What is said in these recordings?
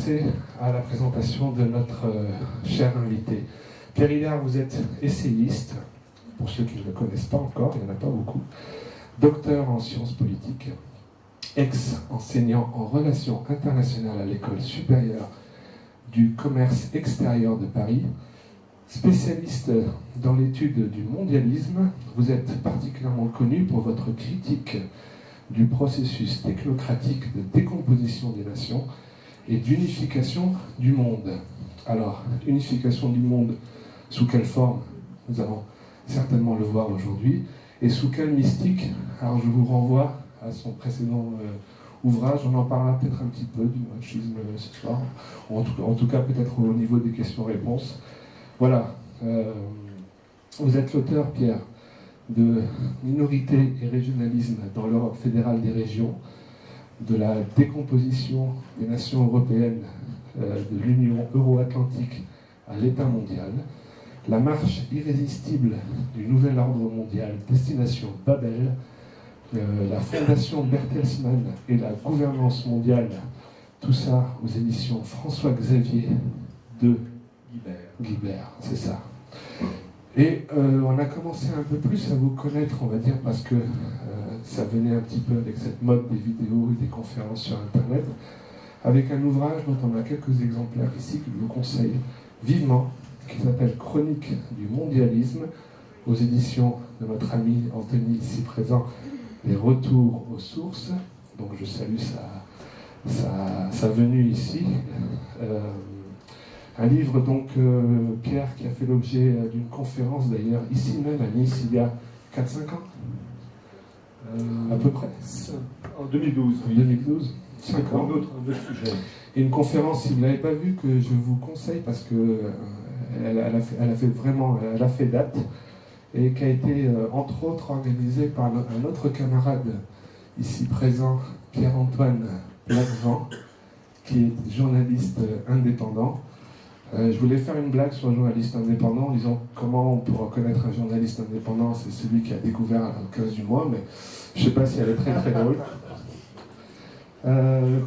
passer à la présentation de notre cher invité. Pierre Hillard, vous êtes essayiste, pour ceux qui ne le connaissent pas encore, il n'y en a pas beaucoup, docteur en sciences politiques, ex-enseignant en relations internationales à l'École supérieure du commerce extérieur de Paris, spécialiste dans l'étude du mondialisme. Vous êtes particulièrement connu pour votre critique du processus technocratique de décomposition des nations et d'unification du monde. Alors, unification du monde, sous quelle forme? Nous allons certainement le voir aujourd'hui. Et sous quelle mystique? Alors, je vous renvoie à son précédent ouvrage. On en parlera peut-être un petit peu du machisme ce soir, ou en tout cas peut-être au niveau des questions-réponses. Voilà. Vous êtes l'auteur, Pierre, de Minorité et régionalisme dans l'Europe fédérale des régions, de la décomposition des nations européennes, de l'Union euro-atlantique à l'État mondial, la marche irrésistible du nouvel ordre mondial, destination Babel, la fondation Bertelsmann et la gouvernance mondiale, tout ça aux éditions François-Xavier de Guibert, c'est ça. Et on a commencé un peu plus à vous connaître, on va dire, parce que ça venait un petit peu avec cette mode des vidéos et des conférences sur Internet, avec un ouvrage dont on a quelques exemplaires ici que je vous conseille vivement, qui s'appelle Chronique du mondialisme, aux éditions de notre ami Anthony, ici présent, Les retours aux sources. Donc je salue sa venue ici. Un livre, donc, Pierre, qui a fait l'objet d'une conférence, d'ailleurs, ici même, à Nice, il y a 4-5 ans à peu près. En 2012. En 2012, 5 ans. Un autre sujet. Et une conférence, si vous ne l'avez pas vue, que je vous conseille, parce que elle a fait date, et qui a été, entre autres, organisée par un autre camarade ici présent, Pierre-Antoine Lacvent, qui est journaliste indépendant. Je voulais faire une blague sur un journaliste indépendant en disant comment on peut reconnaître un journaliste indépendant, c'est celui qui a découvert le 15 du mois, mais je ne sais pas si elle est très très drôle.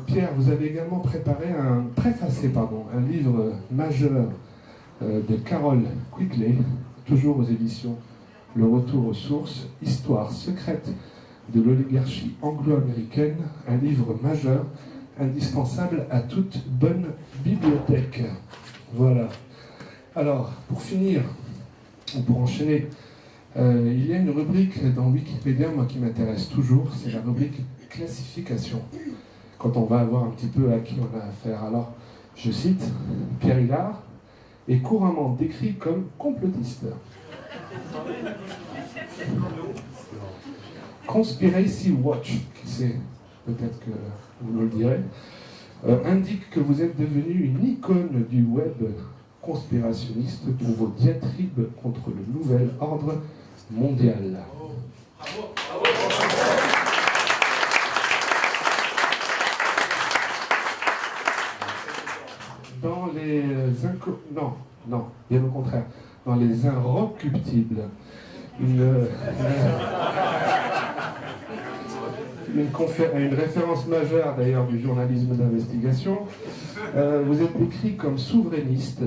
Pierre, vous avez également préfacé un livre majeur de Carol Quigley, toujours aux éditions Le Retour aux sources, Histoire secrète de l'oligarchie anglo-américaine, un livre majeur, indispensable à toute bonne bibliothèque. Voilà. Alors, pour finir, ou pour enchaîner, il y a une rubrique dans Wikipédia, moi, qui m'intéresse toujours, c'est la rubrique classification. Quand on va voir un petit peu à qui on a affaire. Alors, je cite, Pierre Hillard est couramment décrit comme complotiste. Conspiracy Watch, qui sait, peut-être que vous le direz, indique que vous êtes devenu une icône du web conspirationniste pour vos diatribes contre le nouvel ordre mondial. Dans les non, bien au contraire, dans les inrecuptibles, une référence majeure d'ailleurs du journalisme d'investigation, vous êtes décrit comme souverainiste,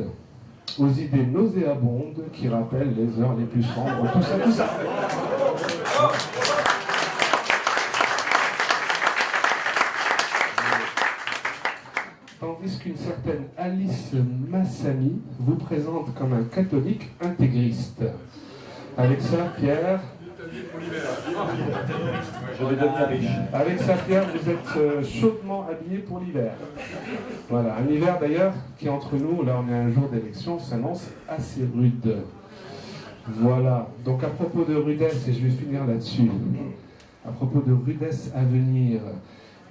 aux idées nauséabondes qui rappellent les heures les plus sombres, tout ça. Tandis qu'une certaine Alice Massamy vous présente comme un catholique intégriste. Avec ça, Pierre... Avec ça, Pierre, vous êtes chaudement habillé pour l'hiver. Voilà, un hiver d'ailleurs qui, entre nous, là on est un jour d'élection, s'annonce assez rude. Voilà, donc à propos de rudesse, et je vais finir là-dessus, à propos de rudesse à venir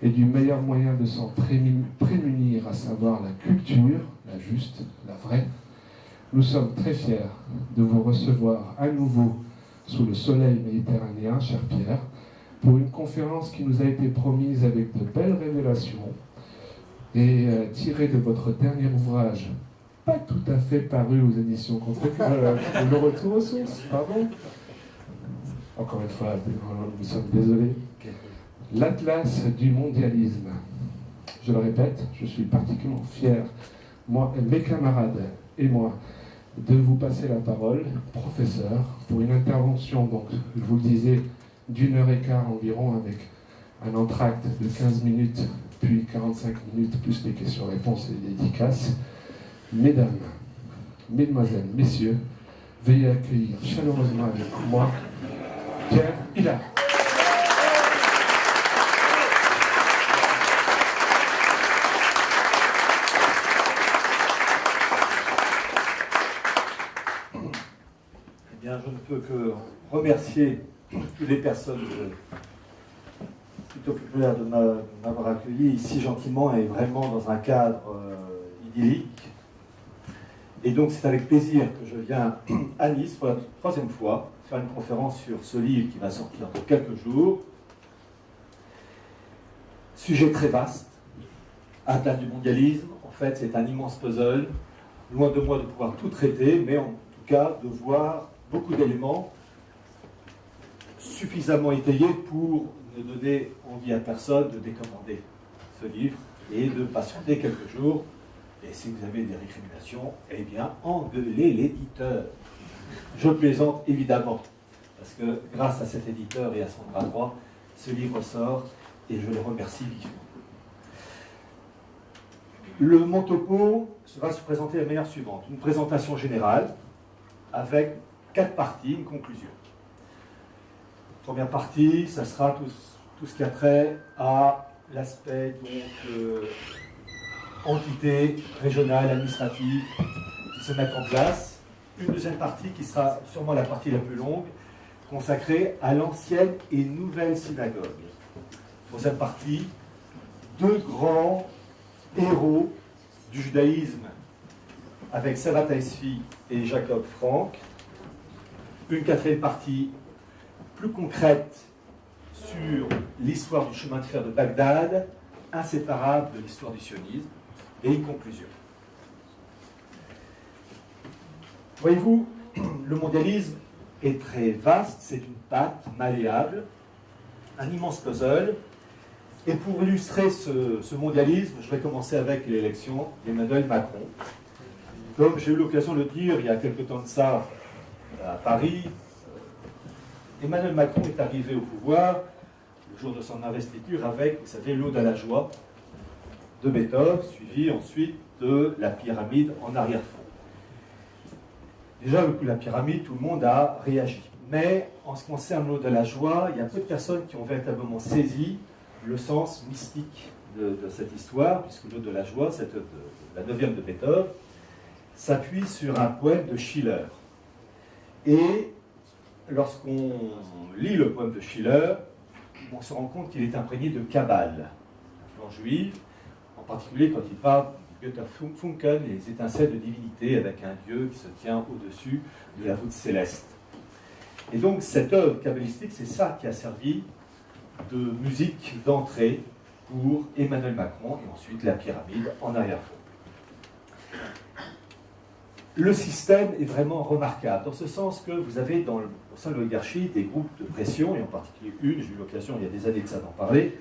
et du meilleur moyen de s'en prémunir, à savoir la culture, la juste, la vraie, nous sommes très fiers de vous recevoir à nouveau sous le soleil méditerranéen, cher Pierre, pour une conférence qui nous a été promise avec de belles révélations et tirée de votre dernier ouvrage, pas tout à fait paru aux éditions Le Retour aux sources, pardon. Encore une fois, nous sommes désolés. L'Atlas du mondialisme. Je le répète, je suis particulièrement fier, moi et mes camarades et moi, de vous passer la parole, professeur, pour une intervention, donc, je vous le disais, d'1h15 environ, avec un entracte de 15 minutes, puis 45 minutes, plus les questions-réponses et les dédicaces. Mesdames, Mesdemoiselles, Messieurs, veuillez accueillir chaleureusement avec moi Pierre Hillard. Eh bien, je ne peux que remercier toutes les personnes plutôt populaires de m'avoir accueilli ici gentiment et vraiment dans un cadre idyllique. Et donc c'est avec plaisir que je viens à Nice pour la troisième fois faire une conférence sur ce livre qui va sortir dans quelques jours. Sujet très vaste, atteinte du mondialisme. En fait, c'est un immense puzzle. Loin de moi de pouvoir tout traiter, mais en tout cas de voir beaucoup d'éléments suffisamment étayés pour ne donner envie à personne de décommander ce livre et de patienter quelques jours. Et si vous avez des récriminations, eh bien, engueulez l'éditeur. Je plaisante évidemment, parce que grâce à cet éditeur et à son bras droit, ce livre sort et je les remercie vivement. Mon topo va se présenter de la manière suivante. Une présentation générale avec 4 parties, une conclusion. Première partie, ça sera tout ce qui a trait à l'aspect entités régionales, administratives qui se mettent en place. Une deuxième partie qui sera sûrement la partie la plus longue, consacrée à l'ancienne et nouvelle synagogue. Troisième partie, 2 grands héros du judaïsme avec Sarah Taisfi et Jacob Frank. Une quatrième partie plus concrète sur l'histoire du chemin de fer de Bagdad, inséparable de l'histoire du sionisme, et une conclusion. Voyez-vous, le mondialisme est très vaste, c'est une pâte malléable, un immense puzzle, et pour illustrer ce mondialisme, je vais commencer avec l'élection d'Emmanuel Macron. Comme j'ai eu l'occasion de le dire il y a quelque temps de ça à Paris, Emmanuel Macron est arrivé au pouvoir le jour de son investiture avec, vous savez, l'Ode à la joie de Beethoven, suivi ensuite de la pyramide en arrière-fond. Déjà, le coup de la pyramide, tout le monde a réagi. Mais en ce qui concerne l'Ode à la joie, il y a peu de personnes qui ont véritablement saisi le sens mystique de cette histoire, puisque l'Ode de la joie, la 9e de Beethoven, s'appuie sur un poème de Schiller. Et lorsqu'on lit le poème de Schiller, on se rend compte qu'il est imprégné de Kabbale, influence juive, en particulier quand il parle du Götterfunken, les étincelles de divinité avec un dieu qui se tient au-dessus de la voûte céleste. Et donc cette œuvre kabbalistique, c'est ça qui a servi de musique d'entrée pour Emmanuel Macron et ensuite la pyramide en arrière-fond. Le système est vraiment remarquable, dans ce sens que vous avez au sein de l'oligarchie des groupes de pression, et en particulier une, j'ai eu l'occasion il y a des années de ça d'en parler,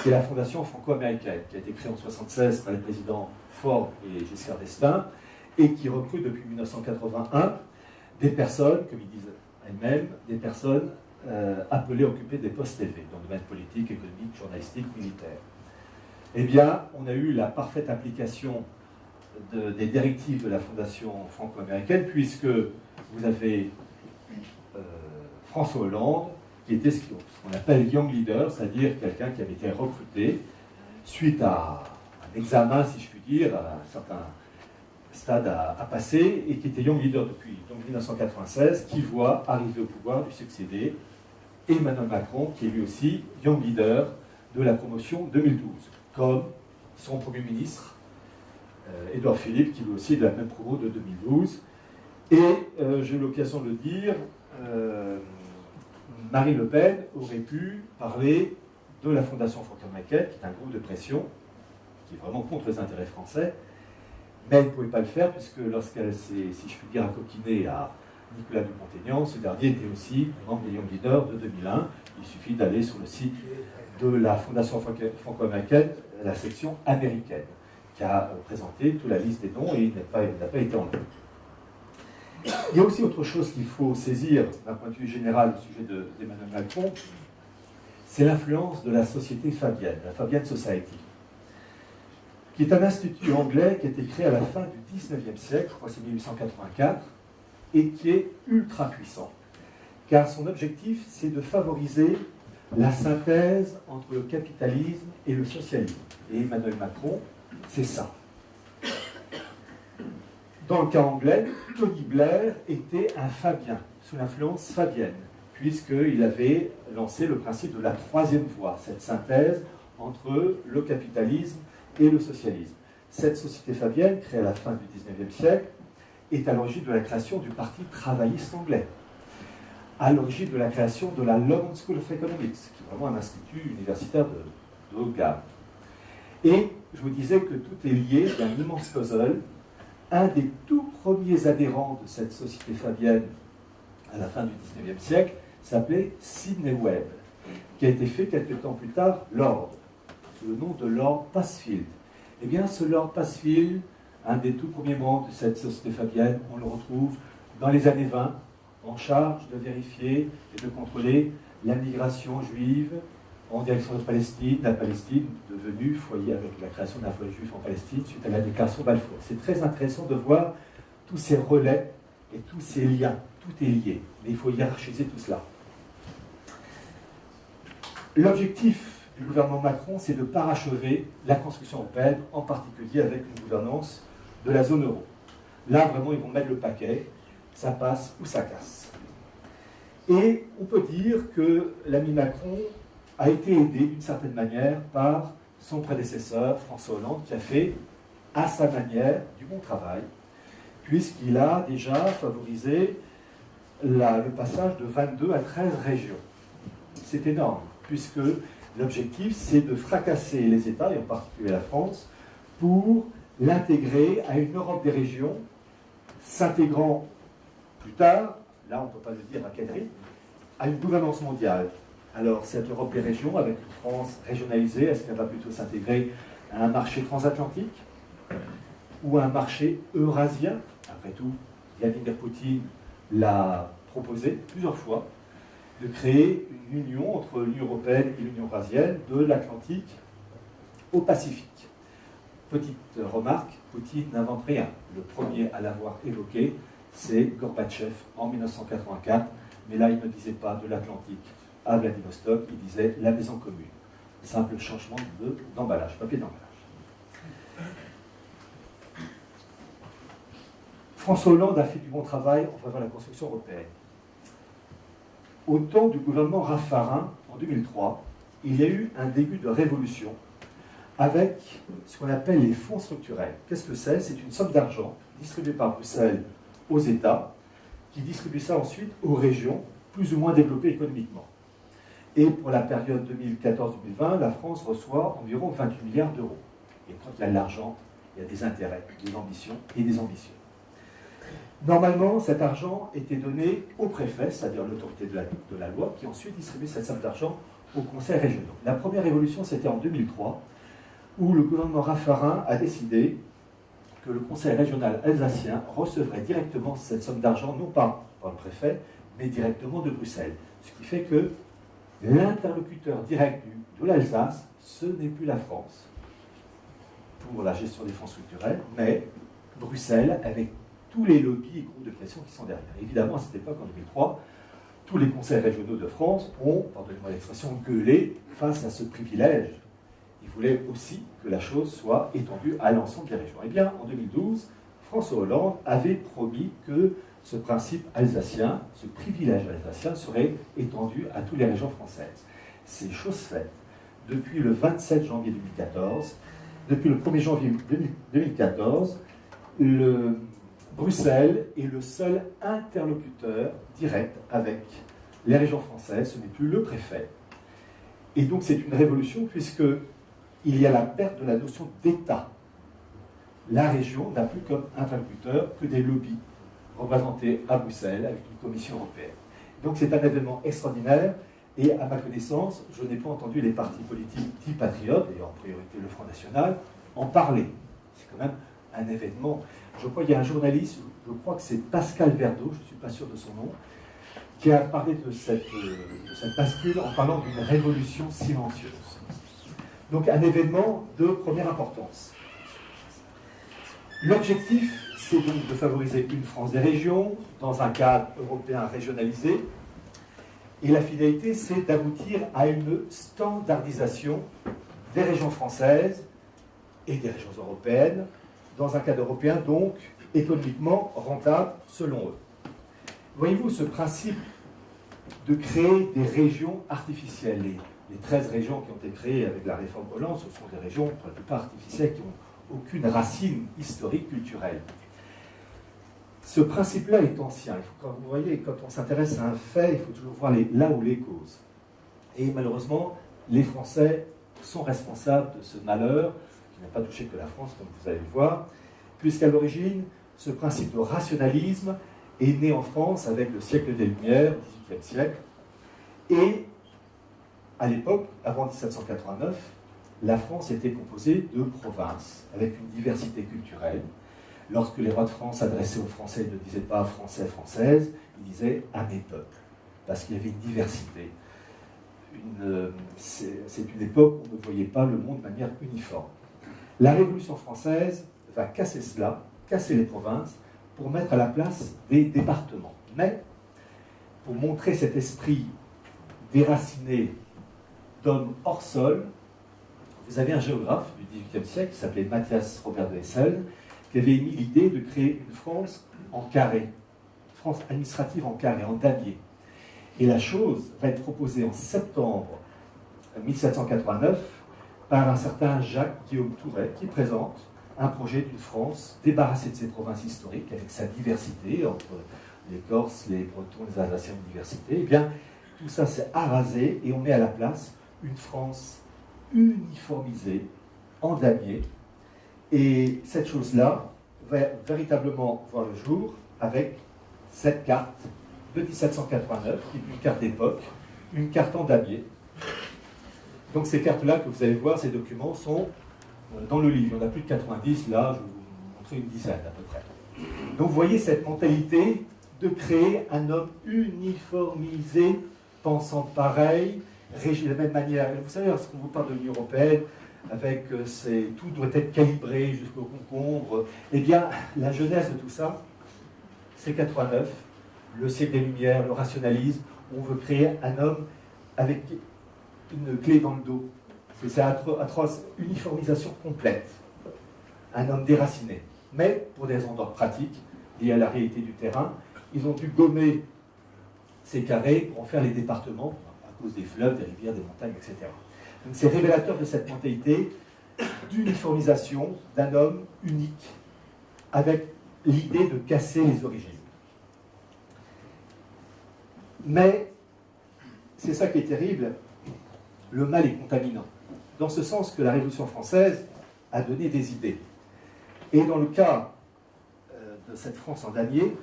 qui est la Fondation franco-américaine, qui a été créée en 1976 par les présidents Ford et Giscard d'Estaing, et qui recrute depuis 1981 des personnes, comme ils disent elles-mêmes, des personnes appelées à occuper des postes élevés, dans le domaine politique, économique, journalistique, militaire. Eh bien, on a eu la parfaite application des directives de la Fondation franco-américaine, puisque vous avez François Hollande, qui était ce qu'on appelle Young Leader, c'est-à-dire quelqu'un qui avait été recruté suite à un examen, si je puis dire, à un certain stade à passer, et qui était Young Leader depuis 1996, qui voit arriver au pouvoir lui succéder Emmanuel Macron, qui est lui aussi Young Leader de la promotion 2012, comme son Premier ministre, Édouard Philippe, qui lui aussi est de la même promo de 2012. Et j'ai eu l'occasion de le dire, Marine Le Pen aurait pu parler de la Fondation franco-américaine, qui est un groupe de pression, qui est vraiment contre les intérêts français, mais elle ne pouvait pas le faire, puisque lorsqu'elle s'est, si je puis dire, acoquinée à Nicolas Dupont-Aignan. Ce dernier était aussi membre des Young Leaders de 2001. Il suffit d'aller sur le site de la Fondation franco-américaine, la section américaine, qui a présenté toute la liste des noms et il n'a pas été enlevé. Il y a aussi autre chose qu'il faut saisir d'un point de vue général au sujet d'Emmanuel Macron, c'est l'influence de la société fabienne, la Fabian Society, qui est un institut anglais qui a été créé à la fin du 19e siècle, je crois que c'est 1884, et qui est ultra puissant. Car son objectif, c'est de favoriser la synthèse entre le capitalisme et le socialisme. Et Emmanuel Macron, c'est ça. Dans le cas anglais, Tony Blair était un Fabien, sous l'influence fabienne, puisqu'il avait lancé le principe de la troisième voie, cette synthèse entre le capitalisme et le socialisme. Cette société fabienne, créée à la fin du XIXe siècle, est à l'origine de la création du Parti travailliste anglais, à l'origine de la création de la London School of Economics, qui est vraiment un institut universitaire de haut de gamme. Et je vous disais que tout est lié, il y a un immense puzzle. Un des tout premiers adhérents de cette société fabienne à la fin du XIXe siècle s'appelait Sidney Webb, qui a été fait quelques temps plus tard Lord, sous le nom de Lord Pasfield. Eh bien, ce Lord Pasfield, un des tout premiers membres de cette société fabienne, on le retrouve dans les années 20, en charge de vérifier et de contrôler la migration juive en direction de Palestine, la Palestine devenue foyer avec la création d'un foyer juif en Palestine suite à la déclaration Balfour. C'est très intéressant de voir tous ces relais et tous ces liens. Tout est lié, mais il faut hiérarchiser tout cela. L'objectif du gouvernement Macron, c'est de parachever la construction européenne, en particulier avec une gouvernance de la zone euro. Là, vraiment, ils vont mettre le paquet, ça passe ou ça casse. Et on peut dire que l'ami Macron a été aidé d'une certaine manière par son prédécesseur, François Hollande, qui a fait, à sa manière, du bon travail, puisqu'il a déjà favorisé le passage de 22 à 13 régions. C'est énorme, puisque l'objectif, c'est de fracasser les États, et en particulier la France, pour l'intégrer à une Europe des régions, s'intégrant plus tard, là on ne peut pas le dire à quel rythme, à une gouvernance mondiale. Alors, cette Europe des régions, avec une France régionalisée, est-ce qu'elle va plutôt s'intégrer à un marché transatlantique ou à un marché eurasien? Après tout, Vladimir Poutine l'a proposé plusieurs fois, de créer une union entre l'Union européenne et l'Union eurasienne, de l'Atlantique au Pacifique. Petite remarque, Poutine n'invente rien. Le premier à l'avoir évoqué, c'est Gorbatchev en 1984, mais là, il ne disait pas de l'Atlantique à Vladivostok, il disait la maison commune. Simple changement d'emballage, papier d'emballage. François Hollande a fait du bon travail en faveur de la construction européenne. Au temps du gouvernement Raffarin, en 2003, il y a eu un début de révolution avec ce qu'on appelle les fonds structurels. Qu'est-ce que c'est? C'est une somme d'argent distribuée par Bruxelles aux États, qui distribuent ça ensuite aux régions plus ou moins développées économiquement. Et pour la période 2014-2020, la France reçoit environ 28 milliards d'euros. Et quand il y a de l'argent, il y a des intérêts, des ambitions et des ambitions. Normalement, cet argent était donné au préfet, c'est-à-dire l'autorité de la loi, qui ensuite distribuait cette somme d'argent aux conseils régionaux. La première évolution, c'était en 2003, où le gouvernement Raffarin a décidé que le conseil régional alsacien recevrait directement cette somme d'argent, non pas par le préfet, mais directement de Bruxelles. Ce qui fait que l'interlocuteur direct de l'Alsace, ce n'est plus la France pour la gestion des fonds structurels, mais Bruxelles avec tous les lobbies et groupes de pression qui sont derrière. Évidemment, à cette époque, en 2003, tous les conseils régionaux de France ont, pardonnez-moi l'expression, gueulé face à ce privilège. Ils voulaient aussi que la chose soit étendue à l'ensemble des régions. Eh bien, en 2012, François Hollande avait promis que ce principe alsacien, ce privilège alsacien serait étendu à toutes les régions françaises. C'est chose faite. Depuis le 27 janvier 2014, depuis le 1er janvier 2014, Bruxelles est le seul interlocuteur direct avec les régions françaises, ce n'est plus le préfet. Et donc c'est une révolution puisqu'il y a la perte de la notion d'État. La région n'a plus comme interlocuteur que des lobbies représenté à Bruxelles avec une commission européenne. Donc c'est un événement extraordinaire et à ma connaissance, je n'ai pas entendu les partis politiques dits patriotes, et en priorité le Front National, en parler. C'est quand même un événement. Je crois qu'il y a un journaliste, je crois que c'est Pascal Verdeau, je ne suis pas sûr de son nom, qui a parlé de cette bascule en parlant d'une révolution silencieuse. Donc un événement de première importance. L'objectif, c'est donc de favoriser une France des régions dans un cadre européen régionalisé. Et la finalité, c'est d'aboutir à une standardisation des régions françaises et des régions européennes dans un cadre européen, donc économiquement rentable selon eux. Voyez-vous, ce principe de créer des régions artificielles, les 13 régions qui ont été créées avec la réforme Hollande, ce sont des régions, pour la plupart artificielles, qui n'ont aucune racine historique, culturelle. Ce principe-là est ancien. Vous voyez, quand on s'intéresse à un fait, il faut toujours voir là où les causes. Et malheureusement, les Français sont responsables de ce malheur, qui n'a pas touché que la France, comme vous allez le voir, puisqu'à l'origine, ce principe de rationalisme est né en France avec le siècle des Lumières, XVIIIe siècle, et à l'époque, avant 1789, la France était composée de provinces, avec une diversité culturelle. Lorsque les rois de France s'adressaient aux Français, ils ne disaient pas Français, Françaises, ils disaient à mes peuples, parce qu'il y avait une diversité. C'est une époque où on ne voyait pas le monde de manière uniforme. La Révolution française va casser cela, casser les provinces, pour mettre à la place des départements. Mais, pour montrer cet esprit déraciné d'hommes hors sol, vous avez un géographe du XVIIIe siècle qui s'appelait Matthias Robert de Hessel, qui avait émis l'idée de créer une France en carré, France administrative en carré, en damier. Et la chose va être proposée en septembre 1789 par un certain Jacques-Guillaume Touret, qui présente un projet d'une France débarrassée de ses provinces historiques, avec sa diversité, entre les Corses, les Bretons, les Alsaciens, une diversité. Eh bien, tout ça s'est arasé et on met à la place une France uniformisée, en damier. Et cette chose-là va véritablement voir le jour avec cette carte de 1789, qui est une carte d'époque, une carte en damier. Donc ces cartes-là que vous allez voir, ces documents sont dans le livre. Il y en a plus de 90, là, je vais vous montrer une dizaine à peu près. Donc vous voyez cette mentalité de créer un homme uniformisé, pensant pareil, régi de la même manière. Et vous savez, lorsqu'on vous parle de l'Union européenne, avec tout doit être calibré jusqu'au concombre, eh bien, la genèse de tout ça, c'est 89, le siècle des Lumières, le rationalisme, où on veut créer un homme avec une clé dans le dos. C'est atroce, uniformisation complète. Un homme déraciné. Mais, pour des raisons d'ordre pratique, liées à la réalité du terrain, ils ont dû gommer ces carrés pour en faire les départements, à cause des fleuves, des rivières, des montagnes, etc. Donc c'est révélateur de cette mentalité d'uniformisation d'un homme unique, avec l'idée de casser les origines. Mais, c'est ça qui est terrible, le mal est contaminant. Dans ce sens que la Révolution française a donné des idées. Et dans le cas de cette France en damier,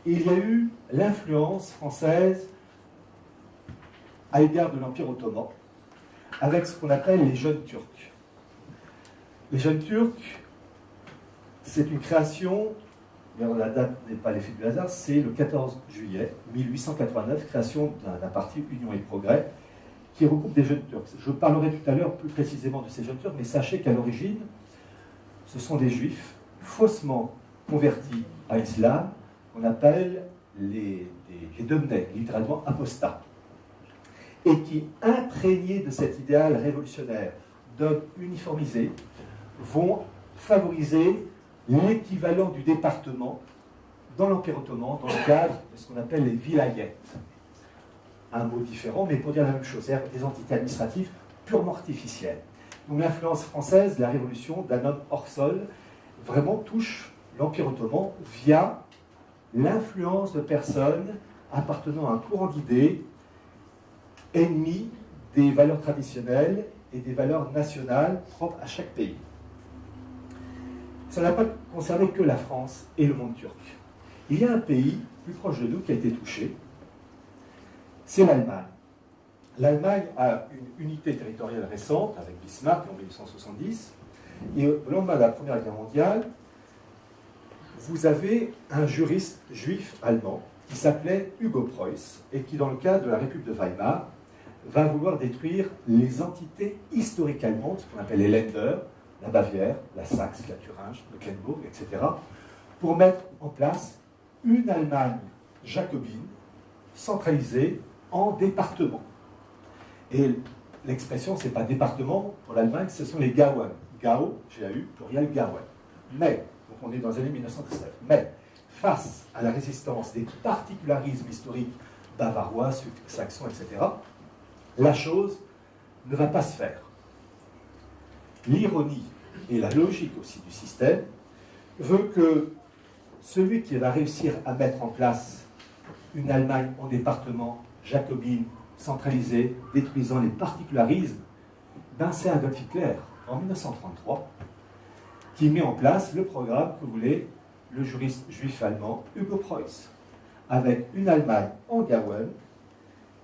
il y a eu l'influence française à l'égard de l'Empire ottoman, avec ce qu'on appelle les jeunes Turcs. Les jeunes Turcs, c'est une création, la date n'est pas l'effet du hasard, c'est le 14 juillet 1889, création d'un parti Union et Progrès, qui regroupe des jeunes Turcs. Je parlerai tout à l'heure plus précisément de ces jeunes Turcs, mais sachez qu'à l'origine, ce sont des Juifs faussement convertis à l'islam, qu'on appelle les Domnais, littéralement apostats, et qui, imprégnés de cet idéal révolutionnaire d'hommes uniformisés, vont favoriser l'équivalent du département dans l'Empire ottoman, dans le cadre de ce qu'on appelle les vilayettes. Un mot différent, mais pour dire la même chose, c'est-à-dire des entités administratives purement artificielles. Donc l'influence française, la révolution d'un homme hors sol, vraiment touche l'Empire ottoman via l'influence de personnes appartenant à un courant d'idées ennemis des valeurs traditionnelles et des valeurs nationales propres à chaque pays. Ça n'a pas concerné que la France et le monde turc. Il y a un pays plus proche de nous qui a été touché, c'est l'Allemagne. L'Allemagne a une unité territoriale récente avec Bismarck en 1870, et au lendemain de la Première Guerre mondiale, vous avez un juriste juif allemand qui s'appelait Hugo Preuss et qui, dans le cadre de la République de Weimar, va vouloir détruire les entités historiques allemandes, ce qu'on appelle les Länder, la Bavière, la Saxe, la Thuringe, le Mecklembourg, etc., pour mettre en place une Allemagne jacobine centralisée en départements. Et l'expression, ce n'est pas département pour l'Allemagne, ce sont les Gauen. Gau, G-A-U, pluriel Gauen. Mais, donc on est dans les années 1919, mais face à la résistance des particularismes historiques bavarois, saxons, etc., la chose ne va pas se faire. L'ironie et la logique aussi du système veut que celui qui va réussir à mettre en place une Allemagne en département jacobine, centralisée, détruisant les particularismes, ben c'est Adolf Hitler, en 1933, qui met en place le programme que voulait le juriste juif allemand Hugo Preuss, avec une Allemagne en Gauen,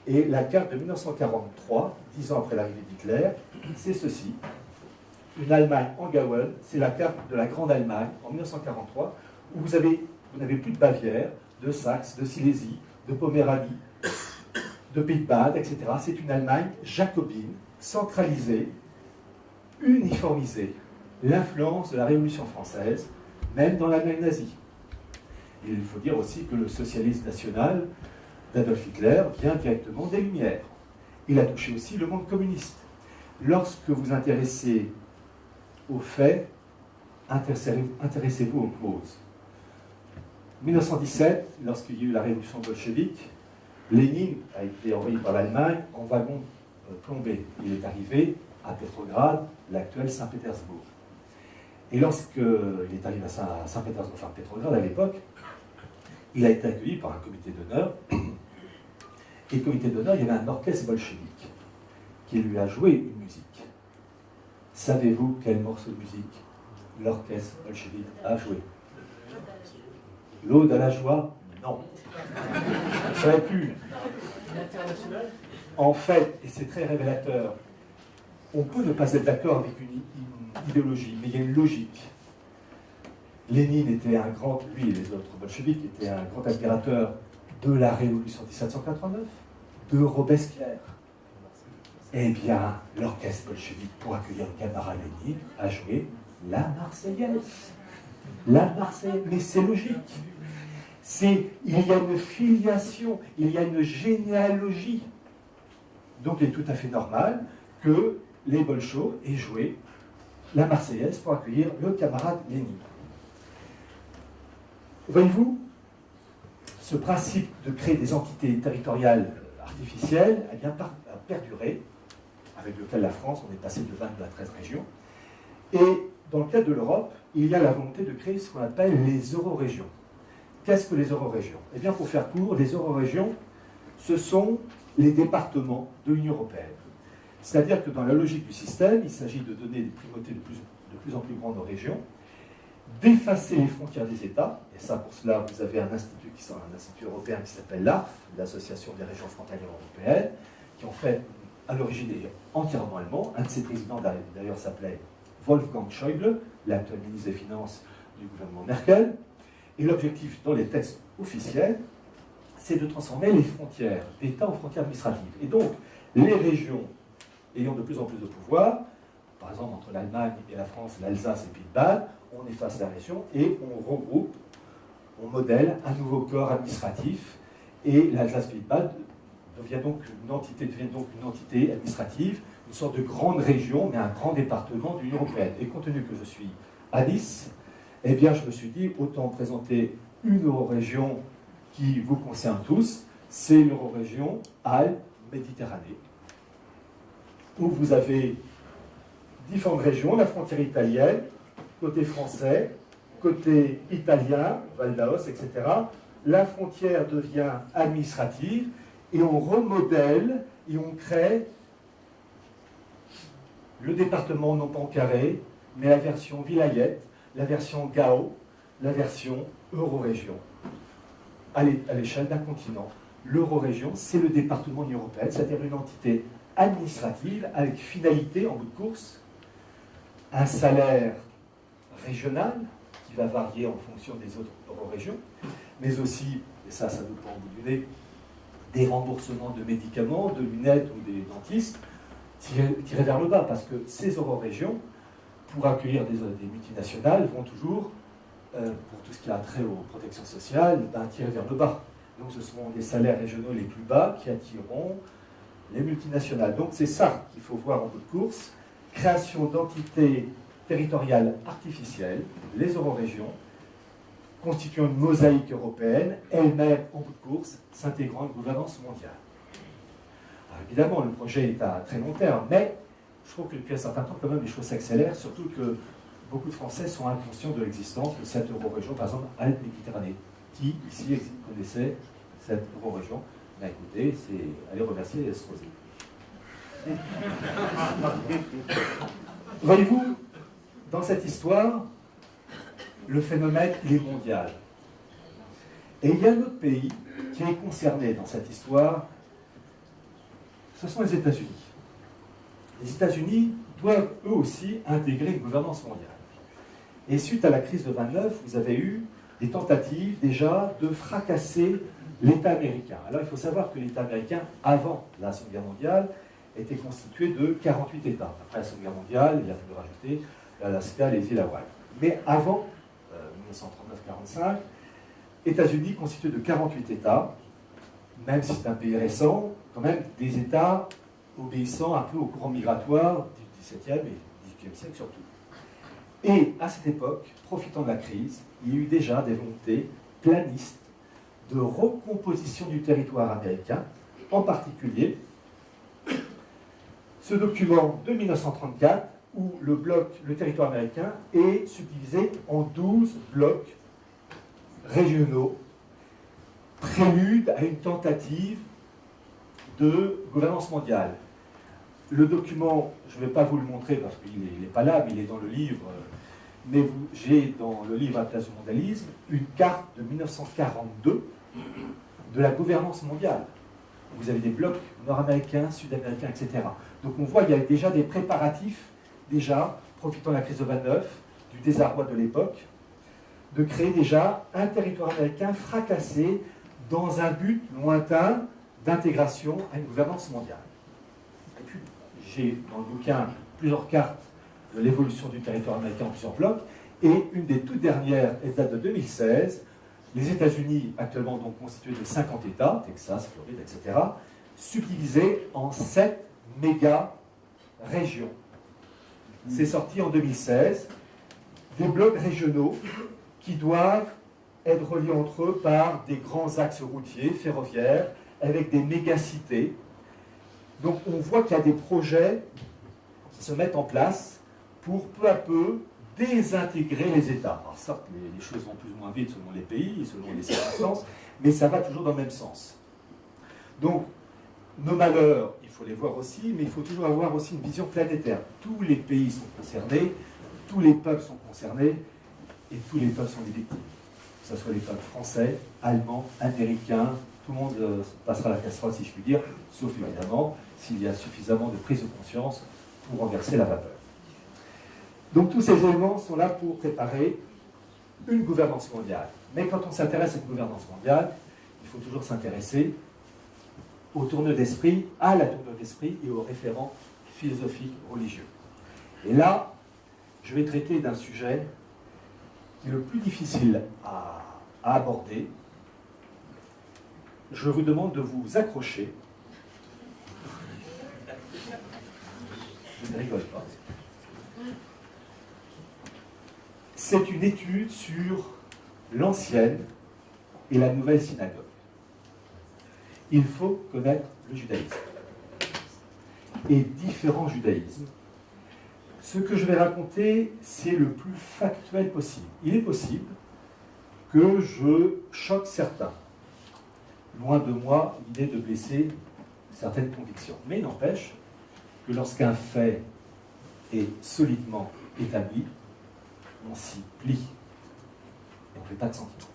et la carte de 1943, 10 ans après l'arrivée d'Hitler, c'est ceci. Une Allemagne en Gauen, c'est la carte de la Grande Allemagne en 1943, où vous n'avez plus de Bavière, de Saxe, de Silésie, de Poméranie, de Pays de Bade, etc. C'est une Allemagne jacobine, centralisée, uniformisée. L'influence de la Révolution française, même dans l'Allemagne nazie. Et il faut dire aussi que le socialisme national d'Adolf Hitler vient directement des Lumières. Il a touché aussi le monde communiste. Lorsque vous intéressez aux faits, intéressez-vous aux causes. 1917, lorsqu'il y a eu la révolution bolchevique, Lénine a été envoyé par l'Allemagne en wagon plombé. Il est arrivé à Petrograd, l'actuel Saint-Pétersbourg. Et lorsqu'il est arrivé à Saint-Pétersbourg, enfin Petrograd à l'époque, il a été accueilli par un comité d'honneur. Et le comité d'honneur, il y avait un orchestre bolchevique qui lui a joué une musique. Savez-vous quel morceau de musique l'orchestre bolchevique a joué? L'Aude à la joie? Non. Ça aurait pu. En fait, et c'est très révélateur, on peut ne pas être d'accord avec une idéologie, mais il y a une logique. Lénine était un grand, lui et les autres bolcheviks étaient un grand admirateur de la Révolution 1789, de Robespierre. Eh bien, l'orchestre bolchevique, pour accueillir le camarade Lénine, a joué la Marseillaise. La Marseillaise, mais c'est logique. Il y a une filiation, il y a une généalogie. Donc il est tout à fait normal que les bolchos aient joué la Marseillaise pour accueillir le camarade Lénine. Voyez-vous, ce principe de créer des entités territoriales artificielles a bien perduré, avec lequel la France, on est passé de 22 à 13 régions. Et dans le cadre de l'Europe, il y a la volonté de créer ce qu'on appelle les eurorégions. Qu'est-ce que les eurorégions? Eh bien, pour faire court, les eurorégions, ce sont les départements de l'Union européenne. C'est-à-dire que dans la logique du système, il s'agit de donner des primautés de plus en plus grandes aux régions, d'effacer les frontières des États, et ça, pour cela, vous avez un institut européen qui s'appelle l'ARF, l'Association des régions frontalières européennes, qui en fait, à l'origine, est entièrement allemand. Un de ses présidents, d'ailleurs, s'appelait Wolfgang Schäuble, l'actuel ministre des Finances du gouvernement Merkel. Et l'objectif, dans les textes officiels, c'est de transformer les frontières d'État en frontières administratives. Et donc, les régions ayant de plus en plus de pouvoir, par exemple entre l'Allemagne et la France, l'Alsace et Pays de Bade, on efface la région et on regroupe, on modèle un nouveau corps administratif. Et l'Alsace-Pays de Bade devient donc une entité administrative, une sorte de grande région, mais un grand département de l'Union européenne. Et compte tenu que je suis à Nice, eh bien je me suis dit, autant présenter une eurorégion qui vous concerne tous, c'est l'eurorégion Alpes-Méditerranée, où vous avez différentes régions, la frontière italienne, côté français, côté italien, Val d'Aoste, etc. La frontière devient administrative et on remodèle et on crée le département non pas en carré, mais la version vilayette, la version Gao, la version eurorégion. à l'échelle d'un continent. L'Eurorégion, c'est le département de l'Union européenne, c'est-à-dire une entité administrative avec finalité, en bout de course, un salaire régional qui va varier en fonction des autres eurorégions, mais aussi, et ça nous prend au bout du nez, des remboursements de médicaments, de lunettes ou des dentistes tirés vers le bas, parce que ces eurorégions, pour accueillir des multinationales, vont toujours, pour tout ce qui a trait aux protections sociales, tirer vers le bas. Donc ce seront les salaires régionaux les plus bas qui attireront les multinationales. Donc c'est ça qu'il faut voir en bout de course. Création d'entités territoriales artificielles, les eurorégions, constituant une mosaïque européenne, elle-même en bout de course, s'intégrant à une gouvernance mondiale. Alors, évidemment, le projet est à très long terme, mais je trouve que depuis un certain temps, quand même, les choses s'accélèrent, surtout que beaucoup de Français sont inconscients de l'existence de cette eurorégion, par exemple, Alpes-Méditerranée. Qui, ici, connaissait cette eurorégion? Ben, écoutez, c'est aller remercier les Estrosi. Voyez-vous, dans cette histoire, le phénomène, il est mondial. Et il y a un autre pays qui est concerné dans cette histoire, ce sont les États-Unis. Les États-Unis doivent eux aussi intégrer une gouvernance mondiale. Et suite à la crise de 29, vous avez eu des tentatives déjà de fracasser l'État américain. Alors il faut savoir que l'État américain, avant la Seconde Guerre mondiale, était constitué de 48 États. Après la Seconde Guerre mondiale, il a fallu rajouter l'Alaska, les îles Hawaï. Mais avant 1939-45, États-Unis constitué de 48 États, même si c'est un pays récent, quand même des États obéissant un peu au courant migratoire du XVIIe et du XVIIIe siècle surtout. Et à cette époque, profitant de la crise, il y a eu déjà des volontés planistes de recomposition du territoire américain, en particulier ce document de 1934 où le territoire américain est subdivisé en 12 blocs régionaux, prélude à une tentative de gouvernance mondiale. Le document, je ne vais pas vous le montrer parce qu'il n'est pas là, mais il est dans le livre. Mais j'ai dans le livre Atlas du mondialisme une carte de 1942 de la gouvernance mondiale. Vous avez des blocs nord-américains, sud-américains, etc. Donc on voit qu'il y a déjà des préparatifs, déjà, profitant de la crise de 29, du désarroi de l'époque, de créer déjà un territoire américain fracassé dans un but lointain d'intégration à une gouvernance mondiale. Et puis, j'ai dans le bouquin plusieurs cartes de l'évolution du territoire américain en plusieurs blocs, et une des toutes dernières date de 2016, les États-Unis, actuellement donc constitués de 50 États, Texas, Floride, etc., subdivisés en 7 méga-régions. C'est sorti en 2016, des blocs régionaux qui doivent être reliés entre eux par des grands axes routiers, ferroviaires, avec des méga-cités. Donc on voit qu'il y a des projets qui se mettent en place pour peu à peu désintégrer les États. Alors certes, les choses vont plus ou moins vite selon les pays, selon les circonstances, mais ça va toujours dans le même sens. Donc, nos malheurs, il faut les voir aussi, mais il faut toujours avoir aussi une vision planétaire. Tous les pays sont concernés, tous les peuples sont concernés, et tous les peuples sont des victimes. Que ce soit les peuples français, allemands, américains, tout le monde passera la casserole, si je puis dire, sauf évidemment s'il y a suffisamment de prise de conscience pour renverser la vapeur. Donc tous ces éléments sont là pour préparer une gouvernance mondiale. Mais quand on s'intéresse à une gouvernance mondiale, il faut toujours s'intéresser au tourneur d'esprit, à la tournure d'esprit et aux référents philosophiques religieux. Et là, je vais traiter d'un sujet qui est le plus difficile à aborder. Je vous demande de vous accrocher. Je ne rigole pas. C'est une étude sur l'ancienne et la nouvelle synagogue. Il faut connaître le judaïsme et différents judaïsmes. Ce que je vais raconter, c'est le plus factuel possible. Il est possible que je choque certains. Loin de moi l'idée de blesser certaines convictions. Mais il n'empêche que lorsqu'un fait est solidement établi, on s'y plie et on ne fait pas de sentiments.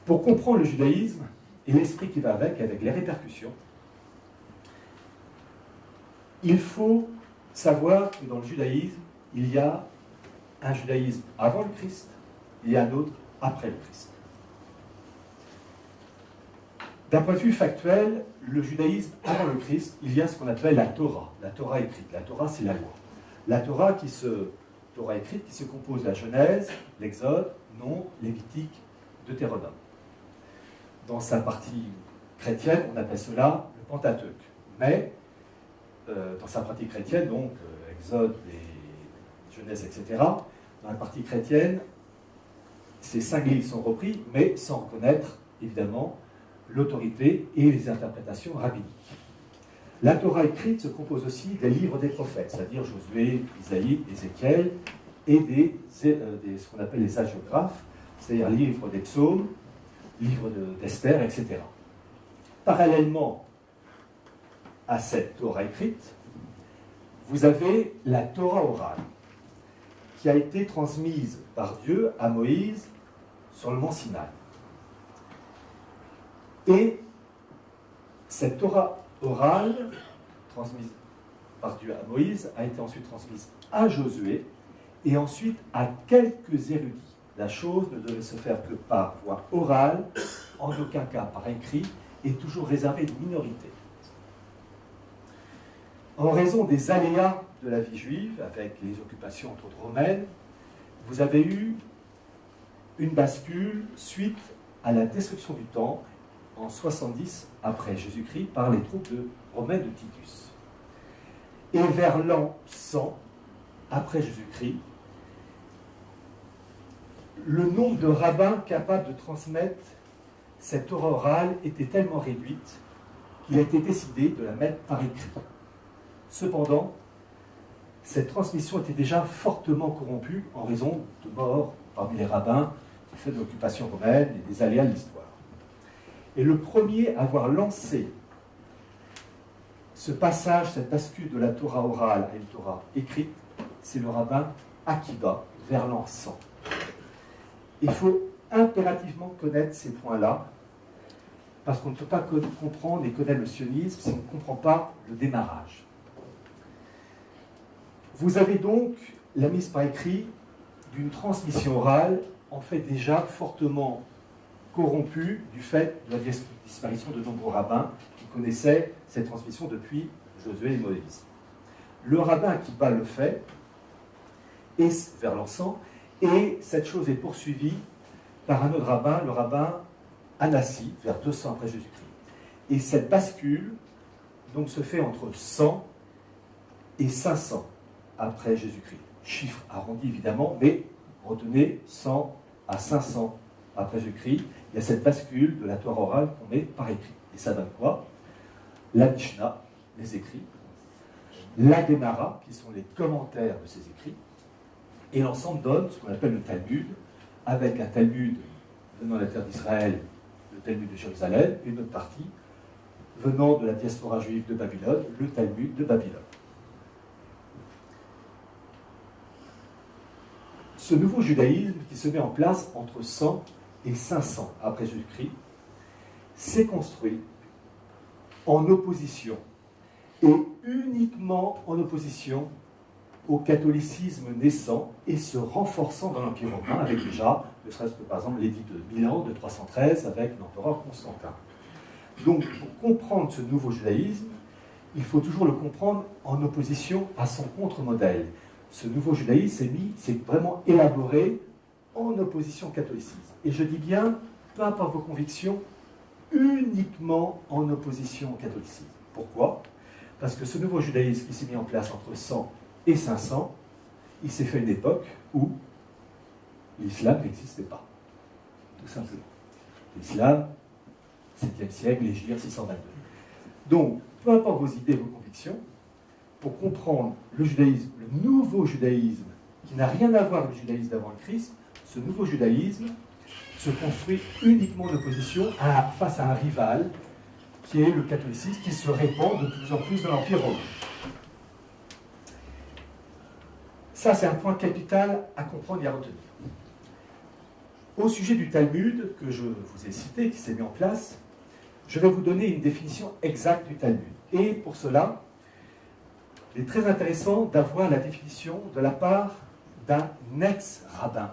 Pour comprendre le judaïsme et l'esprit qui va avec les répercussions, il faut savoir que dans le judaïsme, il y a un judaïsme avant le Christ et un autre après le Christ. D'un point de vue factuel, le judaïsme avant le Christ, il y a ce qu'on appelle la Torah écrite. La Torah, c'est la loi. La Torah écrite qui se compose de la Genèse, l'Exode, Nombre, Lévitique, Deutéronome. Dans sa partie chrétienne, on appelle cela le Pentateuque. Mais dans sa partie chrétienne, donc Exode et Genèse, etc., dans la partie chrétienne, ces 5 livres sont repris, mais sans reconnaître, évidemment, l'autorité et les interprétations rabbiniques. La Torah écrite se compose aussi des livres des prophètes, c'est-à-dire Josué, Isaïe, Ézéchiel, et ce qu'on appelle les hagiographes, c'est-à-dire livres des psaumes, livres d'Esther, etc. Parallèlement à cette Torah écrite, vous avez la Torah orale, qui a été transmise par Dieu à Moïse sur le mont Sinaï. Et cette Torah orale, transmise par Dieu à Moïse, a été ensuite transmise à Josué, et ensuite à quelques érudits. La chose ne devait se faire que par voie orale, en aucun cas par écrit, et toujours réservée à une minorité. En raison des aléas de la vie juive, avec les occupations entre autres romaines, vous avez eu une bascule suite à la destruction du temple en 70 après Jésus-Christ par les troupes romaines de Titus. Et vers l'an 100 après Jésus-Christ, le nombre de rabbins capables de transmettre cette Torah orale était tellement réduite qu'il a été décidé de la mettre par écrit. Cependant, cette transmission était déjà fortement corrompue en raison de morts parmi les rabbins du fait de l'occupation romaine et des aléas de l'histoire. Et le premier à avoir lancé ce passage, cette bascule de la Torah orale à une Torah écrite, c'est le rabbin Akiba, vers l'an 100. Il faut impérativement connaître ces points-là, parce qu'on ne peut pas comprendre et connaître le sionisme si on ne comprend pas le démarrage. Vous avez donc la mise par écrit d'une transmission orale, en fait déjà fortement corrompue du fait de la disparition de nombreux rabbins qui connaissaient cette transmission depuis Josué et Moïse. Le rabbin Akiba le fait, et vers l'an 100, et cette chose est poursuivie par un autre rabbin, le rabbin Anassi, vers 200 après Jésus-Christ. Et cette bascule donc, se fait entre 100 et 500 après Jésus-Christ. Chiffre arrondi évidemment, mais retenez 100 à 500 après Jésus-Christ. Il y a cette bascule de la Torah orale qu'on met par écrit. Et ça donne quoi? La Mishnah, les écrits, la Gemara, qui sont les commentaires de ces écrits, et l'ensemble donne ce qu'on appelle le Talmud, avec un Talmud venant de la terre d'Israël, le Talmud de Jérusalem, et une autre partie venant de la diaspora juive de Babylone, le Talmud de Babylone. Ce nouveau judaïsme qui se met en place entre 100 et 500 après Jésus-Christ s'est construit en opposition, et uniquement en opposition au catholicisme naissant et se renforçant dans l'Empire romain, avec déjà, ne serait-ce que par exemple l'édit de Milan de 313 avec l'empereur Constantin. Donc, pour comprendre ce nouveau judaïsme, il faut toujours le comprendre en opposition à son contre-modèle. Ce nouveau judaïsme s'est vraiment élaboré en opposition au catholicisme. Et je dis bien, peu importe vos convictions, uniquement en opposition au catholicisme. Pourquoi? Parce que ce nouveau judaïsme qui s'est mis en place entre 100 et 500, il s'est fait à une époque où l'islam n'existait pas. Tout simplement. L'islam, 7e siècle, l'Hégire 622. Donc, peu importe vos idées, vos convictions, pour comprendre le judaïsme, le nouveau judaïsme, qui n'a rien à voir avec le judaïsme d'avant le Christ, ce nouveau judaïsme se construit uniquement en opposition face à un rival, qui est le catholicisme, qui se répand de plus en plus dans l'Empire romain. Ça, c'est un point capital à comprendre et à retenir. Au sujet du Talmud, que je vous ai cité, qui s'est mis en place, je vais vous donner une définition exacte du Talmud. Et pour cela, il est très intéressant d'avoir la définition de la part d'un ex-rabbin.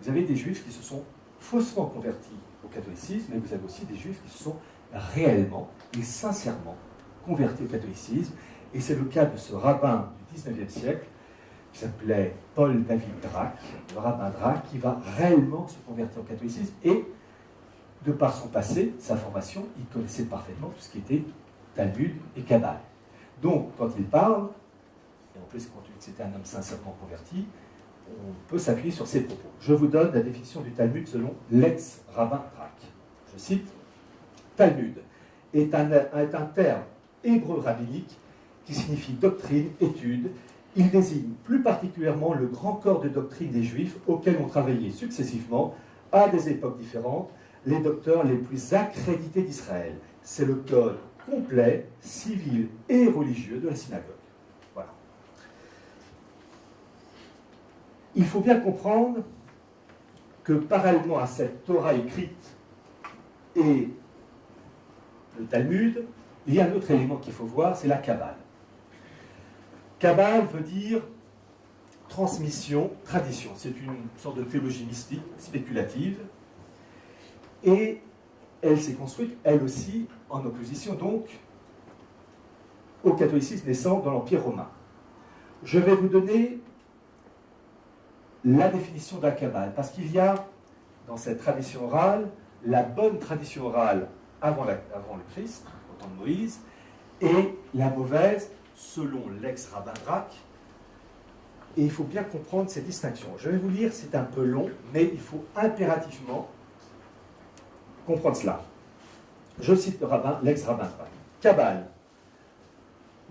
Vous avez des juifs qui se sont faussement convertis au catholicisme, mais vous avez aussi des juifs qui se sont réellement et sincèrement convertis au catholicisme. Et c'est le cas de ce rabbin du XIXe siècle, qui s'appelait Paul David Drac, le rabbin Drac, qui va réellement se convertir au catholicisme. Et, de par son passé, sa formation, il connaissait parfaitement tout ce qui était Talmud et Kabbale. Donc, quand il parle, et en plus, compte tenu que c'était un homme sincèrement converti, on peut s'appuyer sur ses propos. Je vous donne la définition du Talmud selon l'ex-rabbin Drac. Je cite, Talmud est un terme hébreu rabbinique qui signifie doctrine, étude. Il désigne plus particulièrement le grand corps de doctrine des Juifs auxquels ont travaillé successivement, à des époques différentes, les docteurs les plus accrédités d'Israël. C'est le code complet, civil et religieux de la synagogue. Voilà. Il faut bien comprendre que parallèlement à cette Torah écrite et le Talmud, il y a un autre élément qu'il faut voir, c'est la Kabbale. Kabbale veut dire transmission, tradition. C'est une sorte de théologie mystique, spéculative. Et elle s'est construite, elle aussi, en opposition donc au catholicisme naissant dans l'Empire romain. Je vais vous donner la définition de la Kabbale, parce qu'il y a dans cette tradition orale la bonne tradition orale avant le Christ, au temps de Moïse, et la mauvaise, selon l'ex-rabbin Drac. Et il faut bien comprendre ces distinctions. Je vais vous lire, c'est un peu long, mais il faut impérativement comprendre cela. Je cite l'ex-rabbin Drac. Kabbale,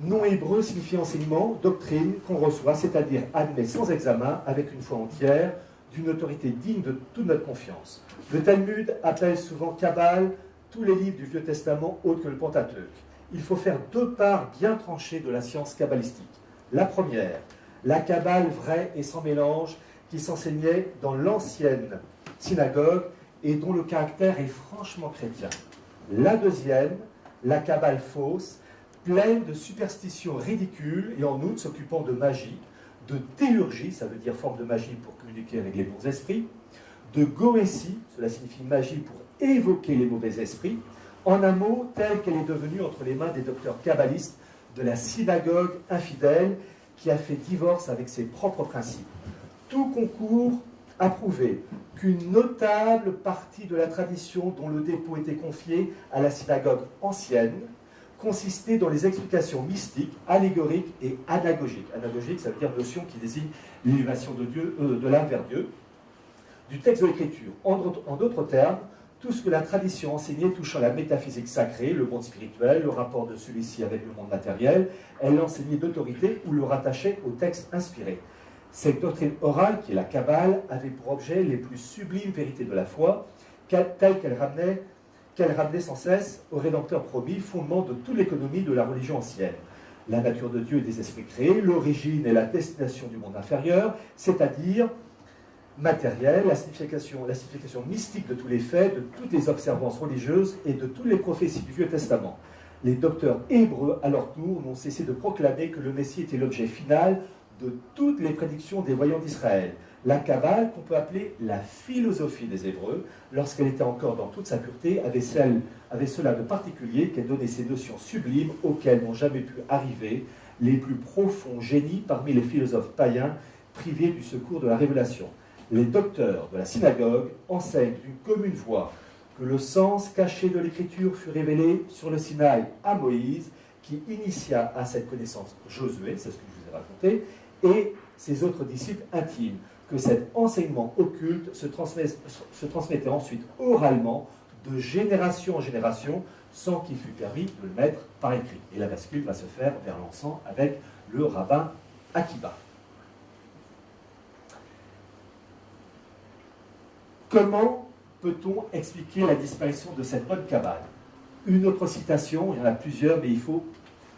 nom hébreu signifie enseignement, doctrine qu'on reçoit, c'est-à-dire admet sans examen, avec une foi entière, d'une autorité digne de toute notre confiance. Le Talmud appelle souvent Kabbale tous les livres du Vieux Testament autres que le Pentateuque. Il faut faire deux parts bien tranchées de la science kabbalistique. La première, la Kabbale vraie et sans mélange, qui s'enseignait dans l'ancienne synagogue et dont le caractère est franchement chrétien. La deuxième, la Kabbale fausse, pleine de superstitions ridicules et en outre s'occupant de magie, de théurgie, ça veut dire forme de magie pour communiquer avec les bons esprits, de goétie, cela signifie magie pour évoquer les mauvais esprits, en un mot, telle qu'elle est devenue entre les mains des docteurs kabbalistes de la synagogue infidèle qui a fait divorce avec ses propres principes. Tout concourt à prouver qu'une notable partie de la tradition dont le dépôt était confié à la synagogue ancienne consistait dans les explications mystiques, allégoriques et anagogiques. Anagogique, ça veut dire notion qui désigne l'élévation de Dieu, de l'âme vers Dieu, du texte de l'Écriture. En d'autres termes, tout ce que la tradition enseignait touchant la métaphysique sacrée, le monde spirituel, le rapport de celui-ci avec le monde matériel, elle l'enseignait d'autorité ou le rattachait au texte inspiré. Cette doctrine orale, qui est la Kabbale, avait pour objet les plus sublimes vérités de la foi, telles qu'elle ramenait sans cesse au Rédempteur promis, fondement de toute l'économie de la religion ancienne. La nature de Dieu et des esprits créés, l'origine et la destination du monde inférieur, c'est-à-dire matériel, la signification mystique de tous les faits, de toutes les observances religieuses et de toutes les prophéties du Vieux Testament. Les docteurs hébreux, à leur tour, n'ont cessé de proclamer que le Messie était l'objet final de toutes les prédictions des voyants d'Israël. La Kabbale, qu'on peut appeler la philosophie des Hébreux, lorsqu'elle était encore dans toute sa pureté, avait cela de particulier qu'elle donnait ces notions sublimes auxquelles n'ont jamais pu arriver les plus profonds génies parmi les philosophes païens privés du secours de la révélation. Les docteurs de la synagogue enseignent d'une commune voix que le sens caché de l'écriture fut révélé sur le Sinaï à Moïse, qui initia à cette connaissance Josué, c'est ce que je vous ai raconté, et ses autres disciples intimes, que cet enseignement occulte se transmettait ensuite oralement de génération en génération, sans qu'il fût permis de le mettre par écrit. Et la bascule va se faire vers l'encens avec le rabbin Akiba. Comment peut-on expliquer la disparition de cette bonne Kabbale? Une autre citation, il y en a plusieurs, mais il faut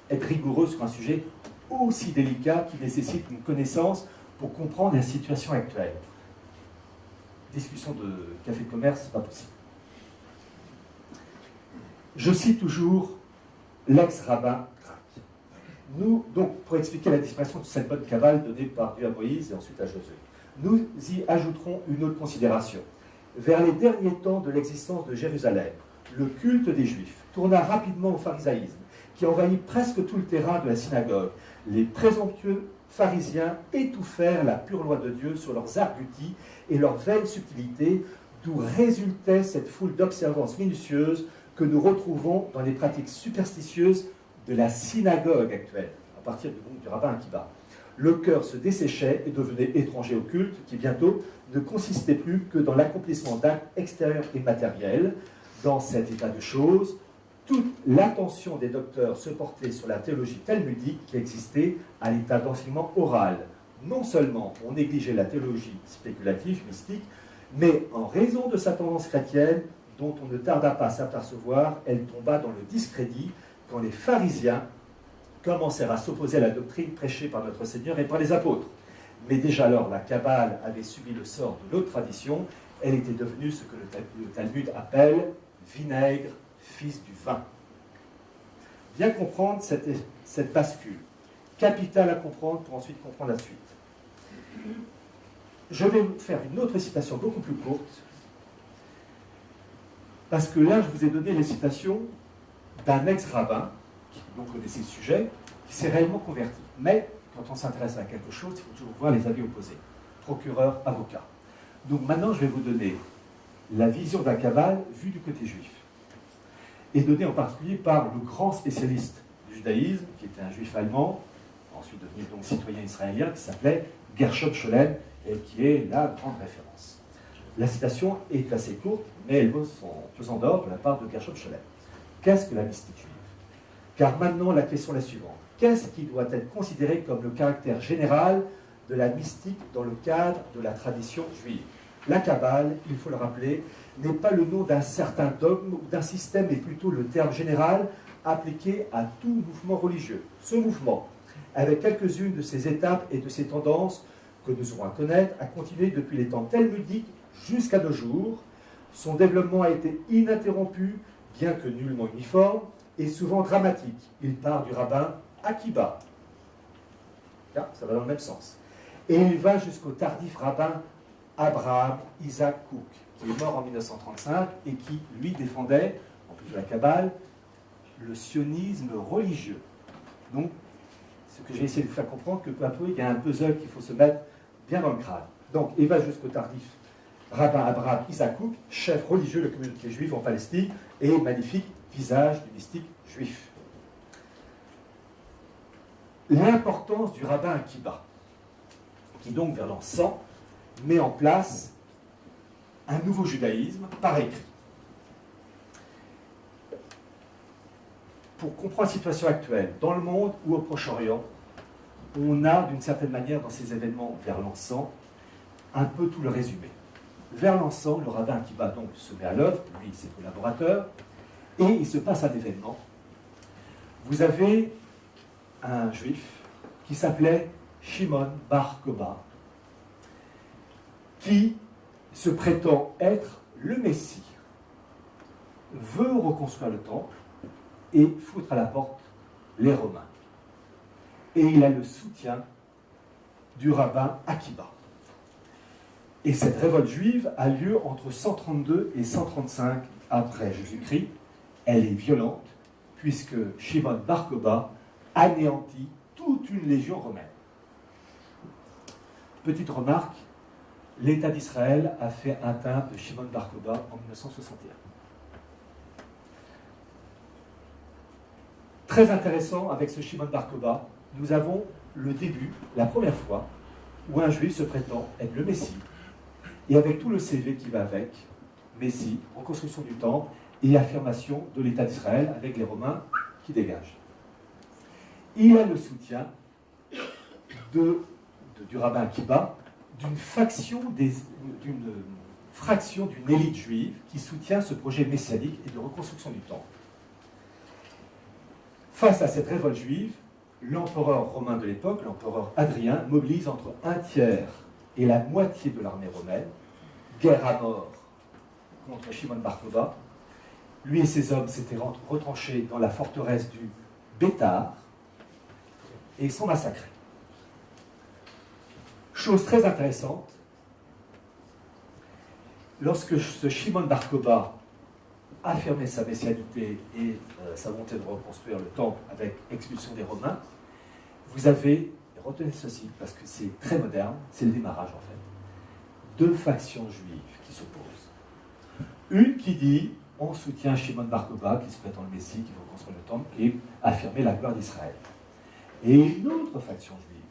être rigoureux sur un sujet aussi délicat qui nécessite une connaissance pour comprendre la situation actuelle. discussion de café de commerce, c'est pas possible. Je cite toujours l'ex-rabbin Gracq. Nous, donc, pour expliquer la disparition de cette bonne cabale donnée par Dieu à Moïse et ensuite à Josué, nous y ajouterons une autre considération. Vers les derniers temps de l'existence de Jérusalem, le culte des Juifs tourna rapidement au pharisaïsme, qui envahit presque tout le terrain de la synagogue. Les présomptueux pharisiens étouffèrent la pure loi de Dieu sur leurs arguties et leurs vaines subtilités, d'où résultait cette foule d'observances minutieuses que nous retrouvons dans les pratiques superstitieuses de la synagogue actuelle, à partir du rabbin Akiba. Le cœur se desséchait et devenait étranger au culte, qui bientôt ne consistait plus que dans l'accomplissement d'actes extérieurs et matériels. Dans cet état de choses, toute l'attention des docteurs se portait sur la théologie talmudique qui existait à l'état d'enseignement oral. Non seulement on négligeait la théologie spéculative, mystique, mais en raison de sa tendance chrétienne, dont on ne tarda pas à s'apercevoir, elle tomba dans le discrédit quand les pharisiens commencèrent à s'opposer à la doctrine prêchée par notre Seigneur et par les apôtres. Mais déjà alors, la Kabbale avait subi le sort de l'autre tradition. Elle était devenue ce que le Talmud appelle vinaigre, fils du vin. Bien comprendre cette bascule, capitale à comprendre pour ensuite comprendre la suite. Je vais vous faire une autre citation beaucoup plus courte, parce que là, je vous ai donné les citations d'un ex-rabbin, qui donc connaissait le sujet, qui s'est réellement converti. Mais quand on s'intéresse à quelque chose, il faut toujours voir les avis opposés. Procureur, avocat. Donc maintenant, je vais vous donner la vision d'un Kabbale vue du côté juif, et donnée en particulier par le grand spécialiste du judaïsme, qui était un juif allemand, ensuite devenu donc citoyen israélien, qui s'appelait Gershom Scholem, et qui est la grande référence. La citation est assez courte, mais elle vaut son pesant d'or de la part de Gershom Scholem. Qu'est-ce que la mystique juive? Car maintenant, la question est la suivante. Qu'est-ce qui doit être considéré comme le caractère général de la mystique dans le cadre de la tradition juive? La Kabbale, il faut le rappeler, n'est pas le nom d'un certain dogme ou d'un système, mais plutôt le terme général appliqué à tout mouvement religieux. Ce mouvement, avec quelques-unes de ses étapes et de ses tendances que nous aurons à connaître, a continué depuis les temps talmudiques jusqu'à nos jours. Son développement a été ininterrompu, bien que nullement uniforme, et souvent dramatique. Il part du rabbin Akiba. Là, ça va dans le même sens. Et il va jusqu'au tardif rabbin Abraham Isaac Kook, qui est mort en 1935 et qui, lui, défendait, en plus de la Kabbale, le sionisme religieux. Donc, ce que j'ai essayé de vous faire comprendre, que peu à peu, il y a un puzzle qu'il faut se mettre bien dans le crâne. Donc, il va jusqu'au tardif rabbin Abraham Isaac Kook, chef religieux de la communauté juive en Palestine, et magnifique visage du mystique juif. L'importance du rabbin Akiba, qui donc vers l'an 100 met en place un nouveau judaïsme par écrit. Pour comprendre la situation actuelle, dans le monde ou au Proche-Orient, on a d'une certaine manière dans ces événements vers l'an 100 un peu tout le résumé. Vers l'an 100, le rabbin Akiba donc se met à l'œuvre, lui et ses collaborateurs, et il se passe un événement. Vous avez un juif qui s'appelait Shimon Bar Kokhba, qui se prétend être le Messie, veut reconstruire le temple et foutre à la porte les Romains. Et il a le soutien du rabbin Akiba. Et cette révolte juive a lieu entre 132 et 135 après Jésus-Christ. Elle est violente, puisque Shimon Bar Kokhba anéantit toute une légion romaine. Petite remarque, l'État d'Israël a fait un timbre de Shimon Bar Kokhba en 1961. Très intéressant, avec ce Shimon Bar Kokhba, nous avons le début, la première fois, où un juif se prétend être le Messie, et avec tout le CV qui va avec, Messie, reconstruction du temple, et affirmation de l'État d'Israël avec les Romains qui dégagent. Il a le soutien du rabbin Akiba, d'une fraction d'une élite juive qui soutient ce projet messianique et de reconstruction du temple. Face à cette révolte juive, l'empereur romain de l'époque, l'empereur Hadrien, mobilise entre un tiers et la moitié de l'armée romaine, guerre à mort contre Shimon Bar Kokhba. Lui et ses hommes s'étaient retranchés dans la forteresse du Bétar et sont massacrés. Chose très intéressante, lorsque ce Shimon Bar Kokhba affirmait sa messianité et sa volonté de reconstruire le temple avec expulsion des Romains, vous avez, retenez ceci parce que c'est très moderne, c'est le démarrage en fait, deux factions juives qui s'opposent. Une qui dit on soutient Shimon Bar Kokhba qui se prétend le Messie, qui veut construire le temple et affirmer la gloire d'Israël. Et une autre faction juive,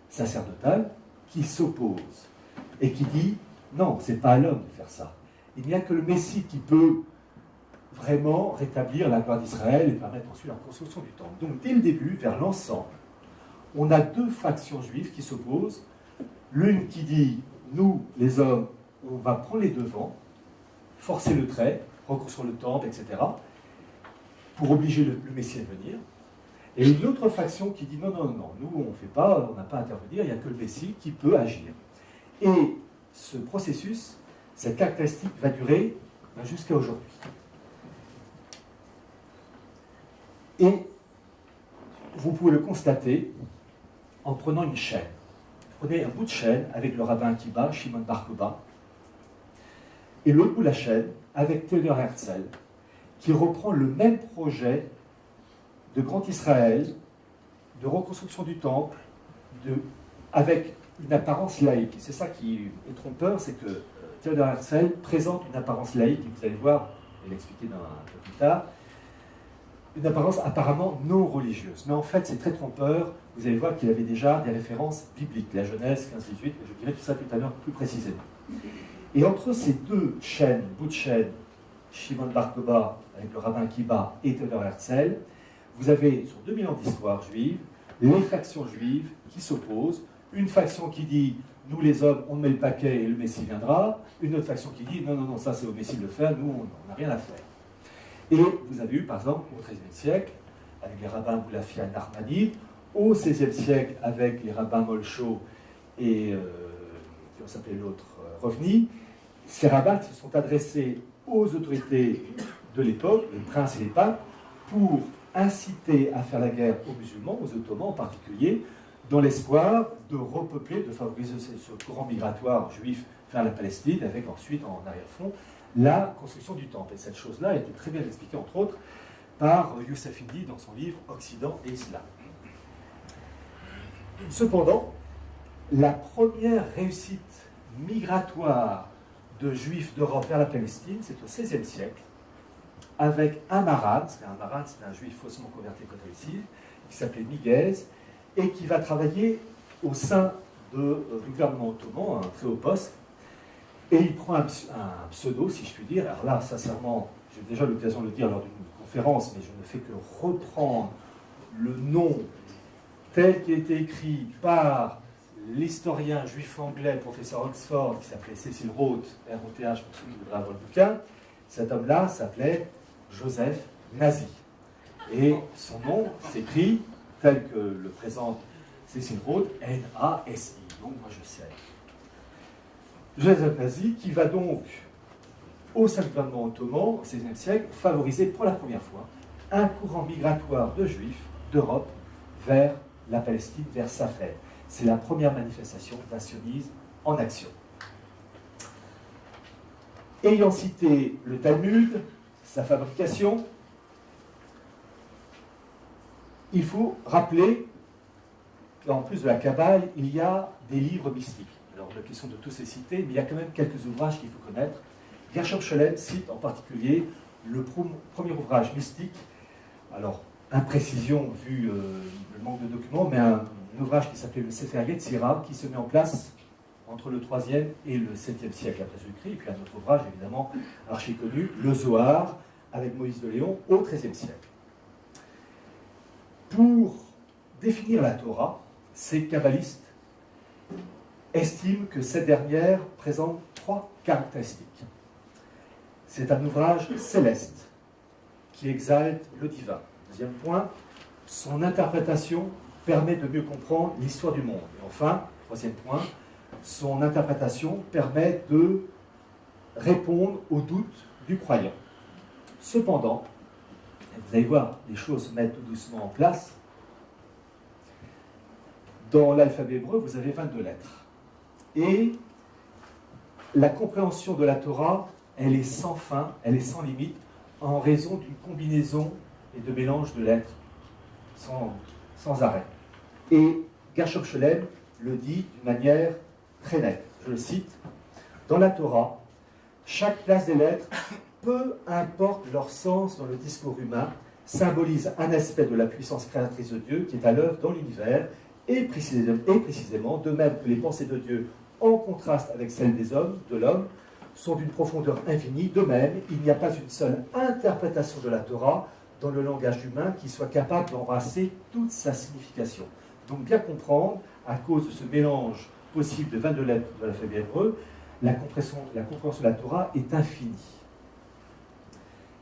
sacerdotale, qui s'oppose et qui dit non, c'est pas à l'homme de faire ça. Il n'y a que le Messie qui peut vraiment rétablir la gloire d'Israël et permettre ensuite la construction du temple. Donc dès le début, vers l'ensemble, on a deux factions juives qui s'opposent. L'une qui dit nous, les hommes, on va prendre les devants, forcer le trait, reconstruire le temple, etc., pour obliger le Messie à venir. Et une autre faction qui dit non, non, non, nous on ne fait pas, on n'a pas à intervenir, il n'y a que le Messie qui peut agir. Et ce processus, cette caractéristique va durer jusqu'à aujourd'hui. Et vous pouvez le constater en prenant une chaîne. Prenez un bout de chaîne avec le rabbin Akiba, Shimon Bar Kokhba, et l'autre bout de la chaîne avec Theodor Herzl, qui reprend le même projet de Grand Israël, de reconstruction du temple, avec une apparence laïque. C'est ça qui est trompeur, c'est que Theodor Herzl présente une apparence laïque, et vous allez voir, je vais l'expliquer un peu plus tard, une apparence apparemment non religieuse. Mais en fait, c'est très trompeur. Vous allez voir qu'il avait déjà des références bibliques, la Genèse 15-18, et je dirai tout ça tout à l'heure plus précisément. Et entre ces deux chaînes, bouts de chaîne, Shimon Bar Kokhba avec le rabbin Akiba et Theodor Herzl, vous avez sur 2000 ans d'histoire juive, les factions juives qui s'opposent. Une faction qui dit nous les hommes, on met le paquet et le Messie viendra. Une autre faction qui dit non, non, non, ça c'est au Messie de le faire, nous on n'a rien à faire. Et vous avez eu par exemple au XIIIe siècle, avec les rabbins Boulafia et Narmanide, au XVIe siècle avec les rabbins Molcho et comment s'appelait l'autre, Rovni, ces rabbins se sont adressés aux autorités de l'époque, les princes et les papes, pour inciter à faire la guerre aux musulmans, aux Ottomans en particulier, dans l'espoir de repeupler, de favoriser ce courant migratoire juif vers la Palestine, avec ensuite en arrière-fond la construction du temple. Et cette chose-là a été très bien expliquée, entre autres, par Youssef Indy dans son livre Occident et Islam. Cependant, la première réussite migratoire de juifs d'Europe vers la Palestine, c'est au XVIe siècle, avec un marane, c'était un juif faussement converti au catholicisme, qui s'appelait Miguez, et qui va travailler au sein du gouvernement ottoman, un très haut poste, et il prend un pseudo, si je puis dire. Alors là, sincèrement, j'ai déjà eu l'occasion de le dire lors d'une conférence, mais je ne fais que reprendre le nom tel qu'il a été écrit par l'historien juif anglais, professeur Oxford, qui s'appelait Cecil Rhodes, R-O-T-H, pour ceux qui voudraient avoir le bouquin. Cet homme-là s'appelait Joseph Nazi. Et son nom s'écrit tel que le présente Cecil Rhodes, N-A-S-I. Donc moi je sais. Joseph Nazi, qui va donc, au sein du gouvernement ottoman, au XVIe siècle, favoriser pour la première fois un courant migratoire de juifs d'Europe vers la Palestine, vers Safed. C'est la première manifestation d'un sionisme en action. Ayant cité le Talmud, sa fabrication, il faut rappeler qu'en plus de la Kabbale, il y a des livres mystiques. Alors, la question de tous les citer, mais il y a quand même quelques ouvrages qu'il faut connaître. Gershom Scholem cite en particulier le premier ouvrage mystique, alors imprécision vu le manque de documents, mais un ouvrage qui s'appelait le Sefer Yetzira, qui se met en place entre le 3e et le 7e siècle après Jésus-Christ, et puis un autre ouvrage évidemment archi connu, le Zohar, avec Moïse de Léon, au XIIIe siècle. Pour définir la Torah, ces kabbalistes estiment que cette dernière présente 3 caractéristiques. C'est un ouvrage céleste qui exalte le divin. Deuxième point, son interprétation permet de mieux comprendre l'histoire du monde. Et enfin, troisième point, son interprétation permet de répondre aux doutes du croyant. Cependant, vous allez voir, les choses se mettent tout doucement en place. Dans l'alphabet hébreu, vous avez 22 lettres. Et la compréhension de la Torah, elle est sans fin, elle est sans limite, en raison d'une combinaison et de mélange de lettres sans arrêt. Et Gershom Scholem le dit d'une manière très nette. Je le cite. Dans la Torah, chaque place des lettres, peu importe leur sens dans le discours humain, symbolise un aspect de la puissance créatrice de Dieu qui est à l'œuvre dans l'univers, et précisément, de même que les pensées de Dieu, en contraste avec celles des hommes, de l'homme, sont d'une profondeur infinie, de même, il n'y a pas une seule interprétation de la Torah dans le langage humain qui soit capable d'embrasser toute sa signification. Donc bien comprendre, à cause de ce mélange possible de 22 lettres de l'alphabet hébreu, la compréhension de la Torah est infinie.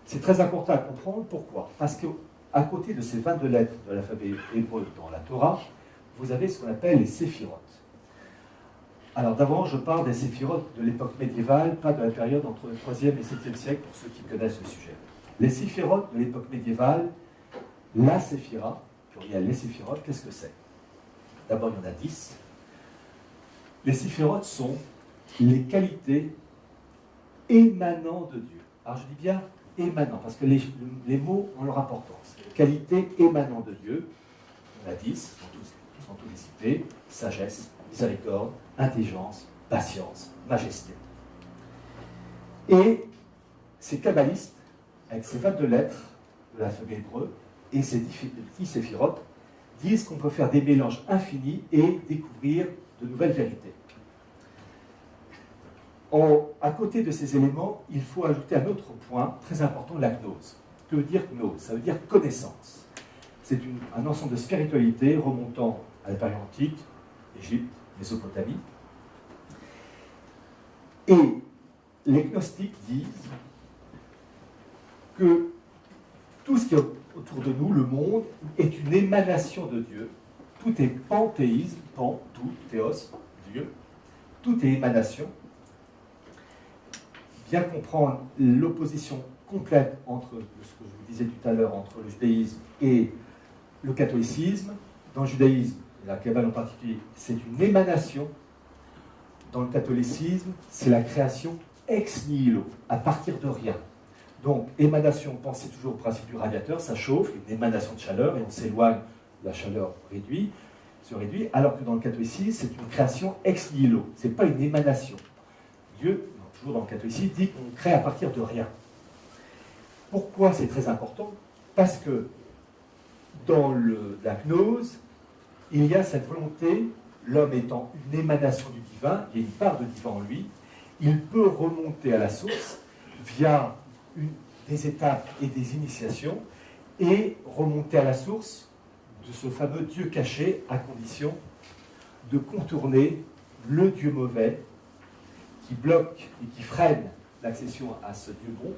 C'est très important à comprendre. Pourquoi? Parce qu'à côté de ces 22 lettres de l'alphabet hébreu dans la Torah, vous avez ce qu'on appelle les séphirotes. Alors d'abord, je parle des séphirotes de l'époque médiévale, pas de la période entre le 3e et 7e siècle, pour ceux qui connaissent le sujet. Les séphirotes de l'époque médiévale, la séphira, pluriel les séphirotes, qu'est-ce que c'est? D'abord, il y en a 10. Les séphirotes sont les qualités émanant de Dieu. Alors je dis bien émanant, parce que les mots ont leur importance. Les qualités émanant de Dieu, il y en a 10, sont tous les cités: sagesse, miséricorde, intelligence, patience, majesté. Et ces kabbalistes, avec ces 22 lettres de l'alphabet hébreu et ces 10 séphirotes, disent qu'on peut faire des mélanges infinis et découvrir de nouvelles vérités. À côté de ces éléments, il faut ajouter un autre point très important, la gnose. Que veut dire gnose? Ça veut dire connaissance. C'est un ensemble de spiritualité remontant à la période antique, Égypte, Mésopotamie. Et les gnostiques disent que tout ce qui est autour de nous, le monde, est une émanation de Dieu. Tout est panthéisme, pan, tout, théos, Dieu. Tout est émanation. Bien comprendre l'opposition complète entre ce que je vous disais tout à l'heure, entre le judaïsme et le catholicisme. Dans le judaïsme, et la Kabbale en particulier, c'est une émanation. Dans le catholicisme, c'est la création ex nihilo, à partir de rien. Donc, émanation, pensez toujours au principe du radiateur, ça chauffe, une émanation de chaleur, et on s'éloigne, la chaleur se réduit, alors que dans le catholicisme, c'est une création ex nihilo, ce n'est pas une émanation. Dieu, toujours dans le catholicisme, dit qu'on crée à partir de rien. Pourquoi c'est très important? Parce que dans la gnose, il y a cette volonté, l'homme étant une émanation du divin, il y a une part de divin en lui, il peut remonter à la source via des étapes et des initiations et remonter à la source de ce fameux Dieu caché à condition de contourner le Dieu mauvais qui bloque et qui freine l'accession à ce Dieu bon,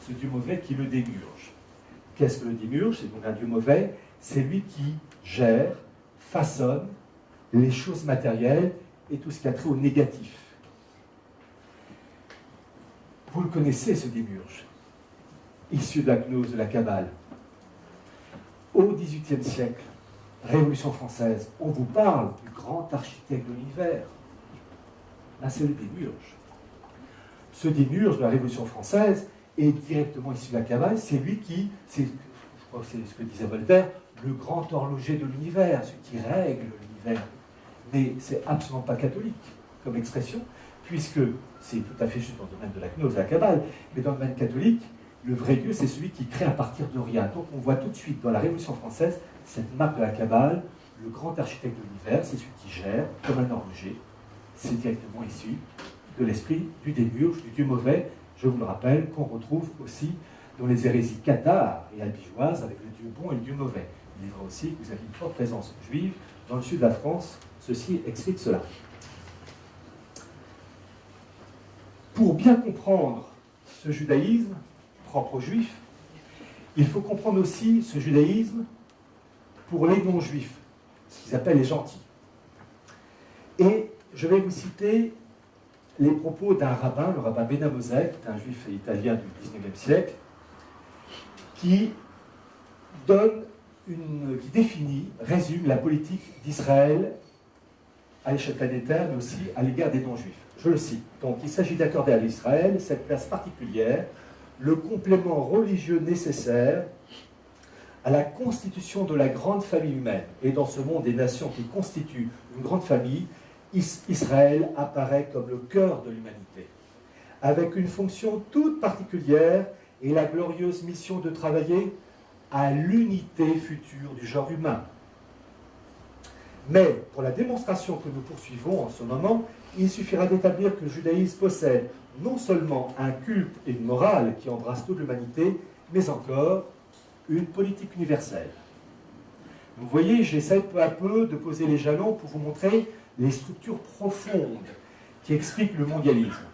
ce Dieu mauvais qui le démurge. Qu'est-ce que le démurge? C'est donc un Dieu mauvais, c'est lui qui gère, façonne les choses matérielles et tout ce qui a trait au négatif. Vous le connaissez, ce démurge, issu de la gnose de la Kabbale. Au XVIIIe siècle, Révolution française, on vous parle du grand architecte de l'univers. Là, c'est le démurge. Ce démurge de la Révolution française est directement issu de la Kabbale. C'est lui qui, je crois que c'est ce que disait Voltaire, le grand horloger de l'univers, celui qui règle l'univers. Mais c'est absolument pas catholique comme expression, puisque c'est tout à fait juste dans le domaine de la gnose, de la Kabbale, mais dans le domaine catholique, le vrai Dieu, c'est celui qui crée à partir de rien. Donc on voit tout de suite dans la Révolution française cette marque de la Kabbale, le grand architecte de l'univers, c'est celui qui gère comme un horloger. C'est directement issu de l'esprit du démurge, du Dieu mauvais, je vous le rappelle, qu'on retrouve aussi dans les hérésies cathares et albigeoises avec le Dieu bon et le Dieu mauvais. Il est vrai aussi que vous avez une forte présence juive dans le sud de la France. Ceci explique cela. Pour bien comprendre ce judaïsme propre aux juifs, il faut comprendre aussi ce judaïsme pour les non-juifs, ce qu'ils appellent les gentils. Et je vais vous citer les propos d'un rabbin, le rabbin Benamosek, un juif italien du XIXe siècle, qui définit, résume la politique d'Israël à l'échelle planétaire, mais aussi à l'égard des non-juifs. Je le cite. Donc, il s'agit d'accorder à l'Israël cette place particulière, le complément religieux nécessaire à la constitution de la grande famille humaine. Et dans ce monde des nations qui constituent une grande famille, Israël apparaît comme le cœur de l'humanité, avec une fonction toute particulière et la glorieuse mission de travailler à l'unité future du genre humain. Mais pour la démonstration que nous poursuivons en ce moment, il suffira d'établir que le judaïsme possède non seulement un culte et une morale qui embrassent toute l'humanité, mais encore une politique universelle. Vous voyez, j'essaie peu à peu de poser les jalons pour vous montrer les structures profondes qui expliquent le mondialisme.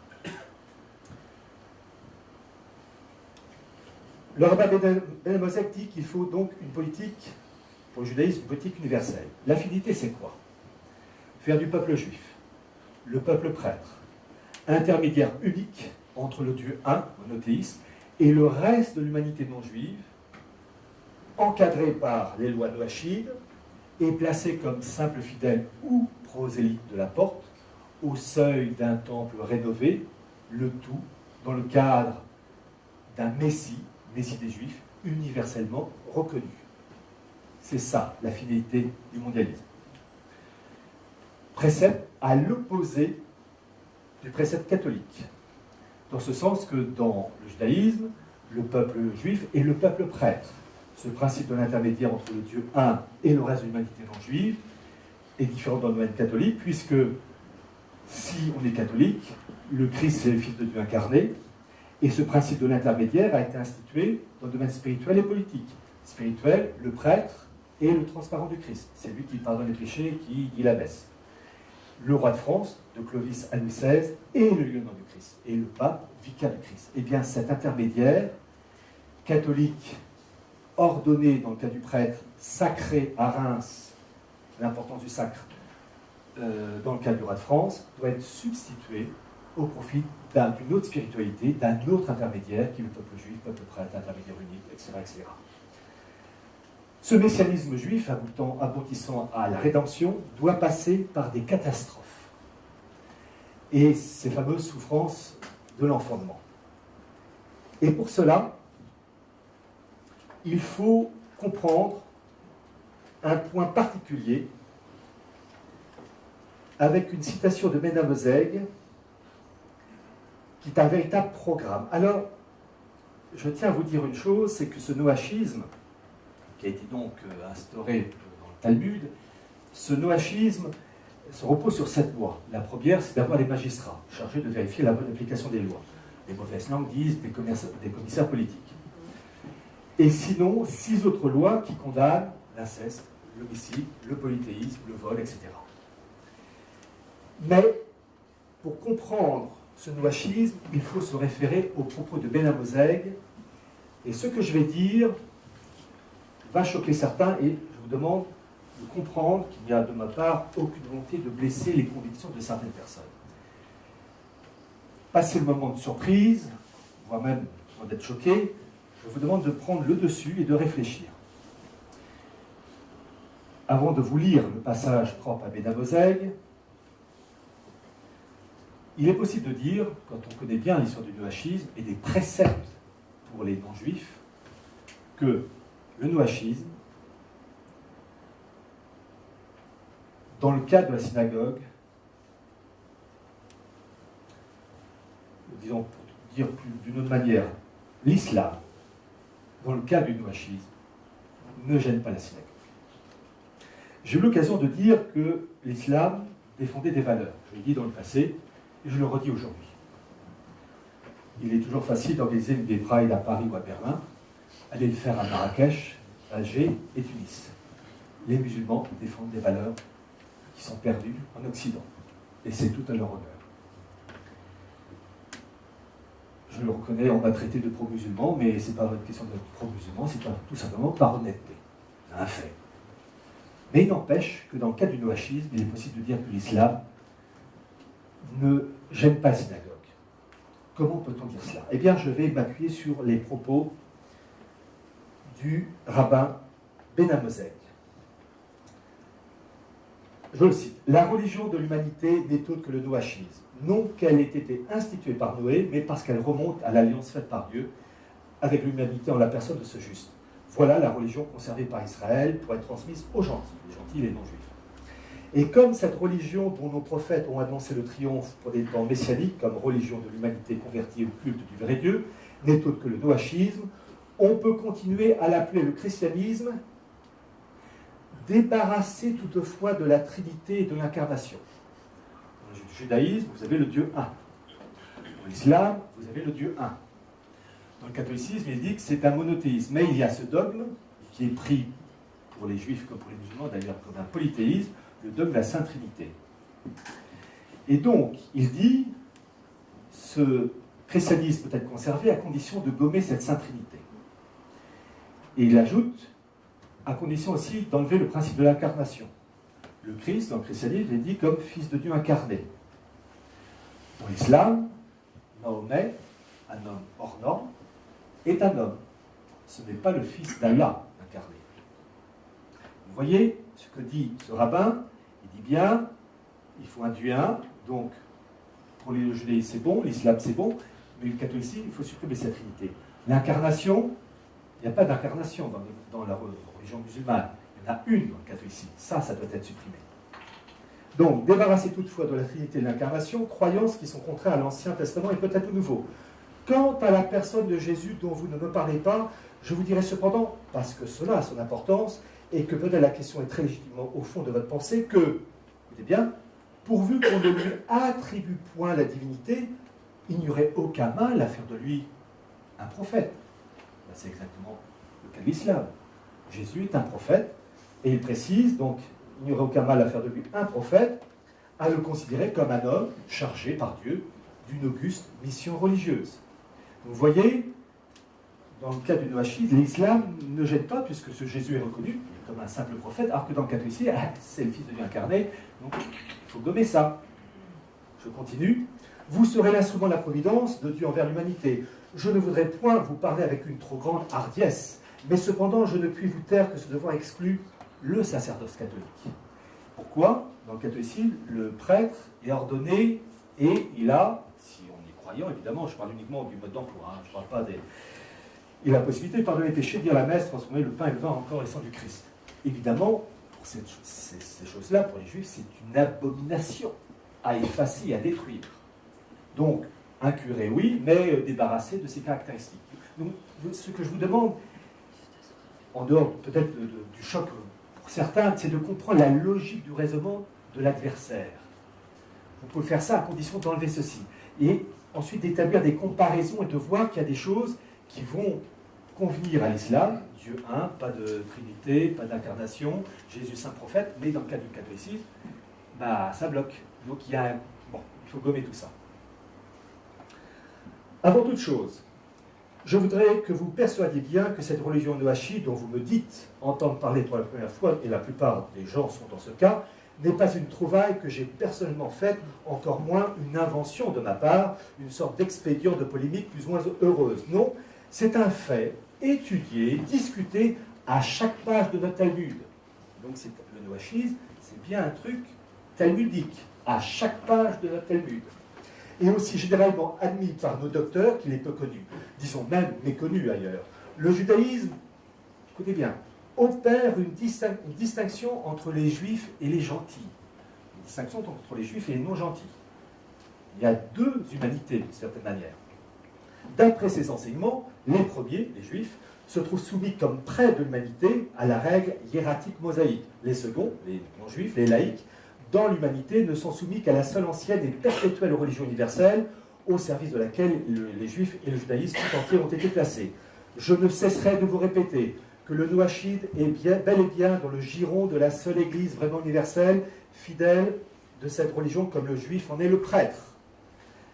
Le rabbin Benamosek dit qu'il faut donc une politique, pour le judaïsme, une politique universelle. L'affinité, c'est quoi? Faire du peuple juif, le peuple prêtre, intermédiaire unique entre le Dieu un, monothéiste, et le reste de l'humanité non juive, encadré par les lois noachides et placé comme simple fidèle ou prosélyte de la porte, au seuil d'un temple rénové, le tout dans le cadre d'un Messie des Juifs, universellement reconnu. C'est ça, la finalité du mondialisme. Précepte à l'opposé du précepte catholique, dans ce sens que dans le judaïsme, le peuple juif est le peuple prêtre. Ce principe de l'intermédiaire entre le Dieu un et le reste de l'humanité non juive est différent dans le domaine catholique, puisque si on est catholique, le Christ c'est le Fils de Dieu incarné, et ce principe de l'intermédiaire a été institué dans le domaine spirituel et politique. Spirituel, le prêtre et le transparent du Christ. C'est lui qui pardonne les péchés et qui dit la messe. Le roi de France, de Clovis à Louis XVI, est le lieutenant du Christ. Et le pape, vicaire du Christ. Eh bien, cet intermédiaire, catholique, ordonné dans le cas du prêtre, sacré à Reims, l'importance du sacre, dans le cas du roi de France, doit être substitué au profit d'une autre spiritualité, d'un autre intermédiaire, qui est le peuple juif, peuple prêtre, intermédiaire unique, etc., etc. Ce messianisme juif, aboutissant à la rédemption, doit passer par des catastrophes. Et ces fameuses souffrances de l'enfantement. Et pour cela, il faut comprendre un point particulier avec une citation de Benamosek qui est un véritable programme. Alors, je tiens à vous dire une chose, c'est que ce noachisme, qui a été donc instauré dans le Talmud, ce noachisme se repose sur 7 lois. La première, c'est d'avoir des magistrats chargés de vérifier la bonne application des lois. Les mauvaises langues disent des commissaires politiques. Et sinon, 6 autres lois qui condamnent l'inceste, l'homicide, le polythéisme, le vol, etc. Mais, pour comprendre ce noachisme, il faut se référer aux propos de Benamosek, et ce que je vais dire va choquer certains, et je vous demande de comprendre qu'il n'y a de ma part aucune volonté de blesser les convictions de certaines personnes. Passé le moment de surprise, voire même d'être choqué, je vous demande de prendre le dessus et de réfléchir. Avant de vous lire le passage propre à Benamosek, il est possible de dire, quand on connaît bien l'histoire du noachisme et des préceptes pour les non-juifs, que le noachisme, dans le cas de la synagogue, disons pour dire d'une autre manière, l'islam, dans le cas du noachisme, ne gêne pas la synagogue. J'ai eu l'occasion de dire que l'islam défendait des valeurs. Je l'ai dit dans le passé, et je le redis aujourd'hui. Il est toujours facile d'organiser une Gay Pride à Paris ou à Berlin. Allez le faire à Marrakech, Alger et Tunis. Les musulmans défendent des valeurs qui sont perdues en Occident. Et c'est tout à leur honneur. Je le reconnais, on m'a traité de pro-musulman, mais ce n'est pas une question de pro-musulman, c'est tout simplement par honnêteté. C'est un fait. Mais il n'empêche que dans le cas du noachisme, il est possible de dire que l'islam ne gêne pas la synagogue. Comment peut-on dire cela? Eh bien, je vais m'appuyer sur les propos du rabbin Ben Amozeg. Je le cite. « La religion de l'humanité n'est autre que le noachisme, non qu'elle ait été instituée par Noé, mais parce qu'elle remonte à l'alliance faite par Dieu avec l'humanité en la personne de ce juste. Voilà la religion conservée par Israël pour être transmise aux gentils, les gentils et les non-juifs. Et comme cette religion dont nos prophètes ont annoncé le triomphe pour des temps messianiques, comme religion de l'humanité convertie au culte du vrai Dieu, n'est autre que le noachisme, on peut continuer à l'appeler le christianisme, débarrassé toutefois de la Trinité et de l'incarnation. Dans le judaïsme, vous avez le Dieu un. Dans l'islam, vous avez le Dieu un. Dans le catholicisme, il dit que c'est un monothéisme. Mais il y a ce dogme, qui est pris pour les juifs comme pour les musulmans, d'ailleurs comme un polythéisme, le dogme de la Sainte Trinité. Et donc, il dit, ce christianisme peut être conservé à condition de gommer cette Sainte Trinité. Et il ajoute, à condition aussi d'enlever le principe de l'incarnation. Le Christ, dans le christianisme, est dit comme fils de Dieu incarné. Dans l'islam, Mahomet, un homme hors norme, est un homme. Ce n'est pas le fils d'Allah incarné. Vous voyez ce que dit ce rabbin? Il dit bien, il faut un Dieu un, donc pour les judaïsme c'est bon, l'islam c'est bon, mais le catholicisme, il faut supprimer cette trinité. L'incarnation, il n'y a pas d'incarnation dans la religion musulmane. Il y en a une dans le catholicisme. Ça doit être supprimé. Donc, débarrasser toutefois de la Trinité et de l'incarnation, croyances qui sont contraires à l'Ancien Testament et peut-être au Nouveau. Quant à la personne de Jésus dont vous ne me parlez pas, je vous dirai cependant, parce que cela a son importance, et que peut-être la question est très légitimement au fond de votre pensée, que, écoutez bien, pourvu qu'on ne lui attribue point la divinité, il n'y aurait aucun mal à faire de lui un prophète. C'est exactement le cas de l'islam. Jésus est un prophète, et il précise, donc, il n'y aurait aucun mal à faire de lui un prophète, à le considérer comme un homme chargé par Dieu d'une auguste mission religieuse. Vous voyez, dans le cas du noachisme, l'islam ne gêne pas, puisque ce Jésus est reconnu comme un simple prophète, alors que dans le catholicisme, c'est le Fils de Dieu incarné, donc il faut gommer ça. Je continue. Vous serez l'instrument de la providence de Dieu envers l'humanité. Je ne voudrais point vous parler avec une trop grande hardiesse, mais cependant, je ne puis vous taire que ce devoir exclut le sacerdoce catholique. Pourquoi? Dans le catholicisme, le prêtre est ordonné et il a, si on est croyant, évidemment, je parle uniquement du mode d'emploi, je ne parle pas des... Il a la possibilité de pardonner les péchés, de dire la messe, transformer le pain et le vin en corps et sang du Christ. Évidemment, pour ces choses-là, pour les Juifs, c'est une abomination à effacer, à détruire. Donc, un curé, oui, mais débarrassé de ses caractéristiques. Donc, ce que je vous demande, en dehors peut-être du choc pour certains, c'est de comprendre la logique du raisonnement de l'adversaire. Vous pouvez faire ça à condition d'enlever ceci. Et ensuite d'établir des comparaisons et de voir qu'il y a des choses qui vont convenir à l'islam, Dieu un, pas de trinité, pas d'incarnation, Jésus saint prophète, mais dans le cas du catholicisme, ça bloque. Donc il faut gommer tout ça. Avant toute chose, je voudrais que vous persuadiez bien que cette religion noachide dont vous me dites entendre parler pour la première fois, et la plupart des gens sont dans ce cas, n'est pas une trouvaille que j'ai personnellement faite, encore moins une invention de ma part, une sorte d'expédient de polémique plus ou moins heureuse. Non, c'est un fait étudié, discuté à chaque page de notre Talmud. Donc le noachisme, c'est bien un truc talmudique, à chaque page de notre Talmud. Et aussi généralement admis par nos docteurs qu'il est peu connu, disons même méconnu ailleurs. Le judaïsme, écoutez bien, opère une distinction entre les juifs et les gentils. Une distinction entre les juifs et les non-gentils. Il y a deux humanités, d'une certaine manière. D'après ces enseignements, les premiers, les juifs, se trouvent soumis comme près de l'humanité à la règle hiératique mosaïque. Les seconds, les non-juifs, les laïcs, dans l'humanité, ne sont soumis qu'à la seule ancienne et perpétuelle religion universelle, au service de laquelle les juifs et le judaïsme tout entier ont été placés. Je ne cesserai de vous répéter que le noachide est bel et bien dans le giron de la seule Église vraiment universelle, fidèle de cette religion comme le juif en est le prêtre.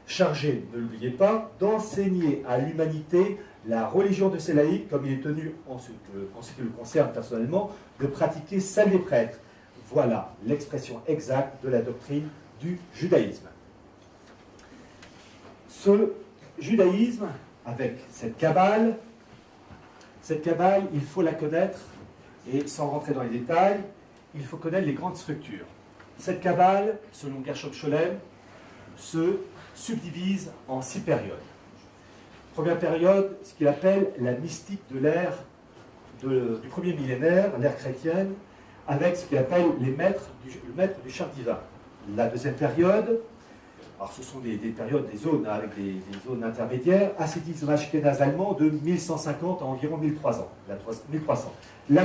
Chargé, ne l'oubliez pas, d'enseigner à l'humanité la religion de ses laïcs, comme il est tenu, en ce qui le concerne personnellement, de pratiquer celle des prêtres. Voilà l'expression exacte de la doctrine du judaïsme. Ce judaïsme, avec cette Kabbale, il faut la connaître, et sans rentrer dans les détails, il faut connaître les grandes structures. Cette Kabbale, selon Gershom Scholem, se subdivise en 6 périodes. Première période, ce qu'il appelle la mystique de l'ère du premier millénaire, l'ère chrétienne, avec ce qu'il appelle le maître du char divin. La deuxième période, alors ce sont des périodes, des zones, hein, avec des zones intermédiaires, ascétisme ashkénaze allemand de 1150 à environ 1300. La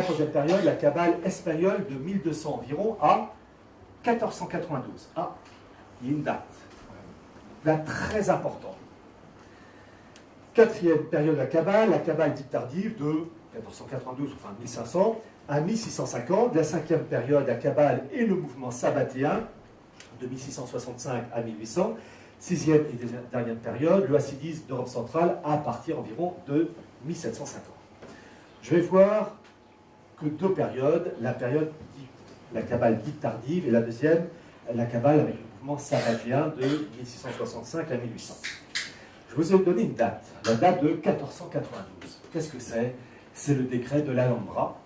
troisième période, la Kabbale espagnole de 1200 environ à 1492. Ah, il y a une date très importante. Quatrième période de la Kabbale dite tardive de 1492, enfin 1500, à 1650. La cinquième période, la Kabbale et le mouvement sabbatéen, de 1665 à 1800. Sixième et dernière période, le hassidisme d'Europe centrale, à partir environ de 1750. Je vais voir que 2 périodes, la Kabbale dite tardive, et la deuxième, la Kabbale avec le mouvement sabbatéen de 1665 à 1800. Je vous ai donné une date, la date de 1492. Qu'est-ce que c'est? C'est le décret de l'Alhambra,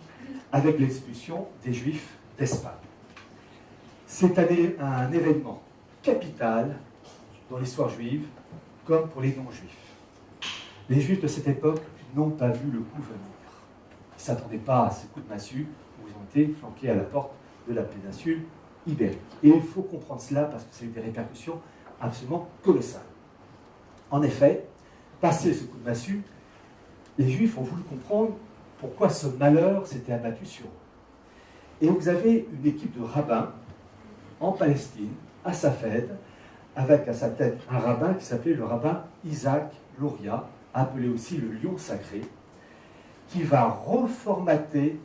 avec l'expulsion des Juifs d'Espagne. C'est un événement capital dans l'histoire juive, comme pour les non-juifs. Les Juifs de cette époque n'ont pas vu le coup venir. Ils ne s'attendaient pas à ces coups de massue où ils ont été flanqués à la porte de la péninsule ibérique. Et il faut comprendre cela parce que c'est des répercussions absolument colossales. En effet, passé ce coup de massue, les Juifs ont voulu comprendre pourquoi ce malheur s'était abattu sur eux. Et vous avez une équipe de rabbins en Palestine, à Safed, avec à sa tête un rabbin qui s'appelait le rabbin Isaac Luria, appelé aussi le lion sacré, qui va reformater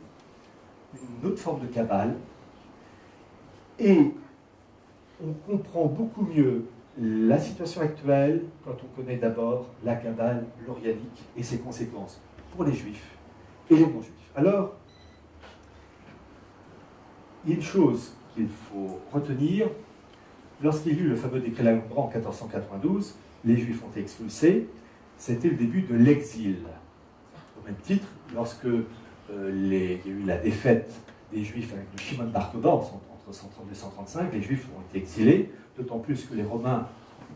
une autre forme de Kabbale, et on comprend beaucoup mieux la situation actuelle quand on connaît d'abord la Kabbale lurianique et ses conséquences pour les Juifs et les non-Juifs. Alors, il y a une chose qu'il faut retenir. Lorsqu'il y eut le fameux décret de l'Alhambra en 1492, les Juifs ont été expulsés. C'était le début de l'exil. Au même titre, lorsque il y a eu la défaite des Juifs avec le Shimon Bar Kokhba entre 132 et 135, les Juifs ont été exilés, d'autant plus que les Romains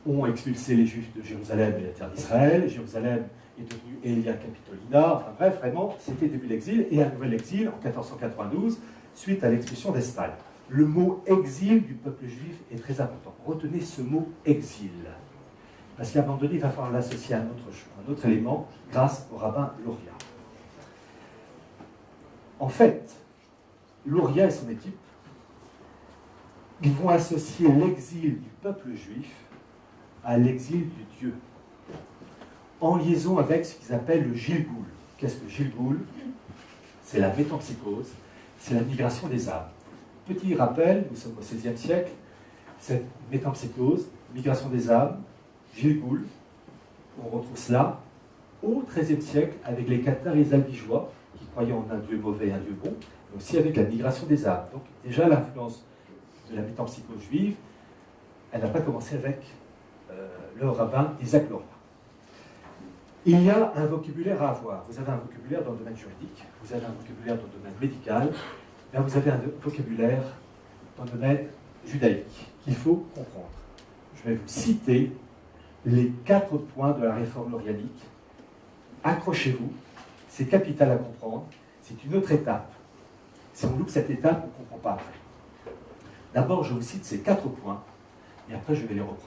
ont expulsé les Juifs de Jérusalem et la terre d'Israël. Jérusalem est devenue Aelia Capitolina. Enfin bref, vraiment, c'était le début de l'exil, et un nouvel exil en 1492, suite à l'expulsion d'Espagne. Le mot exil du peuple juif est très important. Retenez ce mot exil. Parce qu'à un moment donné, il va falloir l'associer à un autre élément grâce au rabbin Luria. En fait, Luria et son équipe, ils vont associer l'exil du peuple juif à l'exil du Dieu, en liaison avec ce qu'ils appellent le Gilgoul. Qu'est-ce que le Gilgoul? C'est la métempsychose, c'est la migration des âmes. Petit rappel, nous sommes au XVIe siècle, cette métempsychose, migration des âmes, Gilgoul, on retrouve cela au XIIIe siècle avec les cathares et les albigeois, qui croyaient en un Dieu mauvais et un Dieu bon, mais aussi avec la migration des âmes. Donc déjà l'influence de la métempsychose juive, elle n'a pas commencé avec le rabbin Isaac Luria. Il y a un vocabulaire à avoir. Vous avez un vocabulaire dans le domaine juridique, vous avez un vocabulaire dans le domaine médical, et vous avez un vocabulaire dans le domaine judaïque qu'il faut comprendre. Je vais vous citer les 4 points de la réforme lurianique. Accrochez-vous, c'est capital à comprendre, c'est une autre étape. Si on loupe cette étape, on ne comprend pas après. D'abord, je vous cite ces 4 points, et après je vais les reprendre.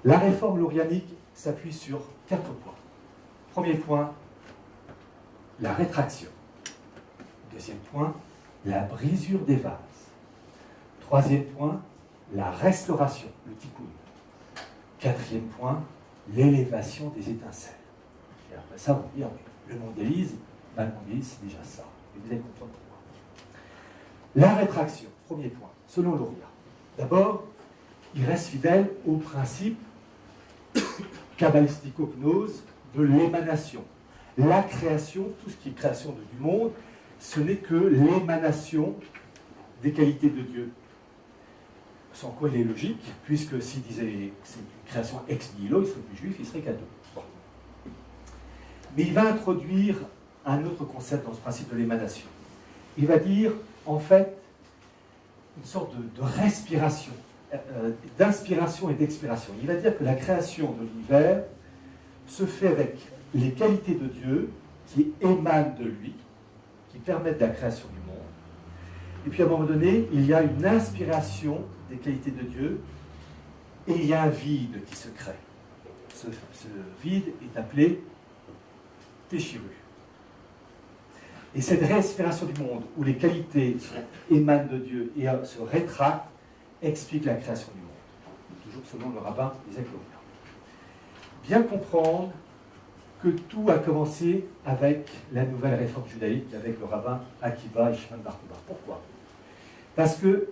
La réforme lurianique s'appuie sur 4 points. Premier point, la rétraction. Deuxième point, la brisure des vases. Troisième point, la restauration, le tikkun. Quatrième point, l'élévation des étincelles. Et après ça, on dit, le mondialisme, le mondialisme, c'est déjà ça. Et vous allez comprendre pourquoi. La rétraction, premier point, selon Luria. D'abord, il reste fidèle au principe kabbalistico-gnose de l'émanation. La création, tout ce qui est création du monde, ce n'est que l'émanation des qualités de Dieu. sans quoi il est logique, puisque s'il disait que c'est une création ex nihilo, il serait plus juif, il serait cadeau. Bon. Mais il va introduire un autre concept dans ce principe de l'émanation. Il va dire, en fait, une sorte de respiration, d'inspiration et d'expiration. Il va dire que la création de l'univers se fait avec les qualités de Dieu qui émanent de lui, qui permettent la création du monde. Et puis à un moment donné, il y a une inspiration des qualités de Dieu et il y a un vide qui se crée. Ce vide est appelé péchiru. Et cette respiration du monde, où les qualités émanent de Dieu et se rétractent, explique la création du monde. Toujours selon le rabbin Isaac Luria. Bien comprendre que tout a commencé avec la nouvelle réforme judaïque, avec le rabbin Akiba et Shimon bar Kokhba. Pourquoi? Parce que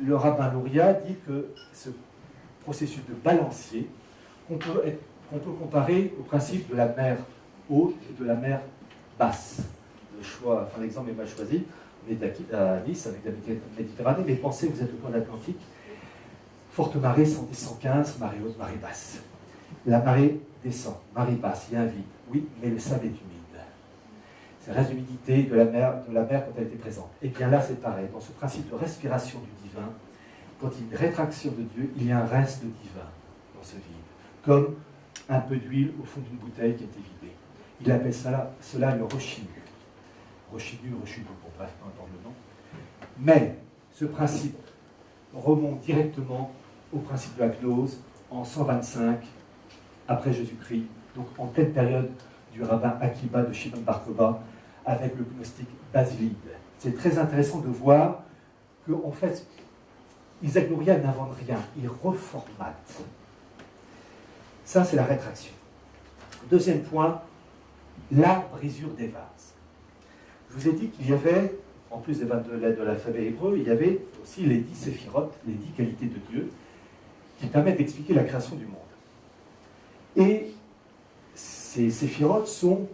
le rabbin Luria dit que ce processus de balancier, qu'on peut comparer au principe de la mer haute et de la mer basse. L'exemple est mal choisi. On est à Nice avec la Méditerranée, mais pensez que vous êtes au point l'Atlantique. Forte marée, 110, 115, marée haute, marée basse. La marée descend, marée basse, il y a un vide. Oui, mais le sable est humide. C'est la reste d'humidité de la mer quand elle était présente. Et bien là, c'est pareil. Dans ce principe de respiration du divin, quand il y a une rétraction de Dieu, il y a un reste divin dans ce vide. Comme un peu d'huile au fond d'une bouteille qui a été vidée. Il appelle cela le rochinu. Rochinu, pour bref, peu importe le nom. Mais ce principe remonte directement au principe de la gnose en 125 après Jésus-Christ, donc en pleine période du rabbin Akiba de Shimon bar Kokhba avec le gnostique Basilide. C'est très intéressant de voir que, en fait, Isaac Luria n'invente rien, il reformate. Ça, c'est la rétraction. Deuxième point, la brisure des vases. Je vous ai dit qu'il y avait, en plus de l'alphabet hébreu, il y avait aussi les 10 séphirotes, les 10 qualités de Dieu, qui permettent d'expliquer la création du monde. Et ces séphirotes sont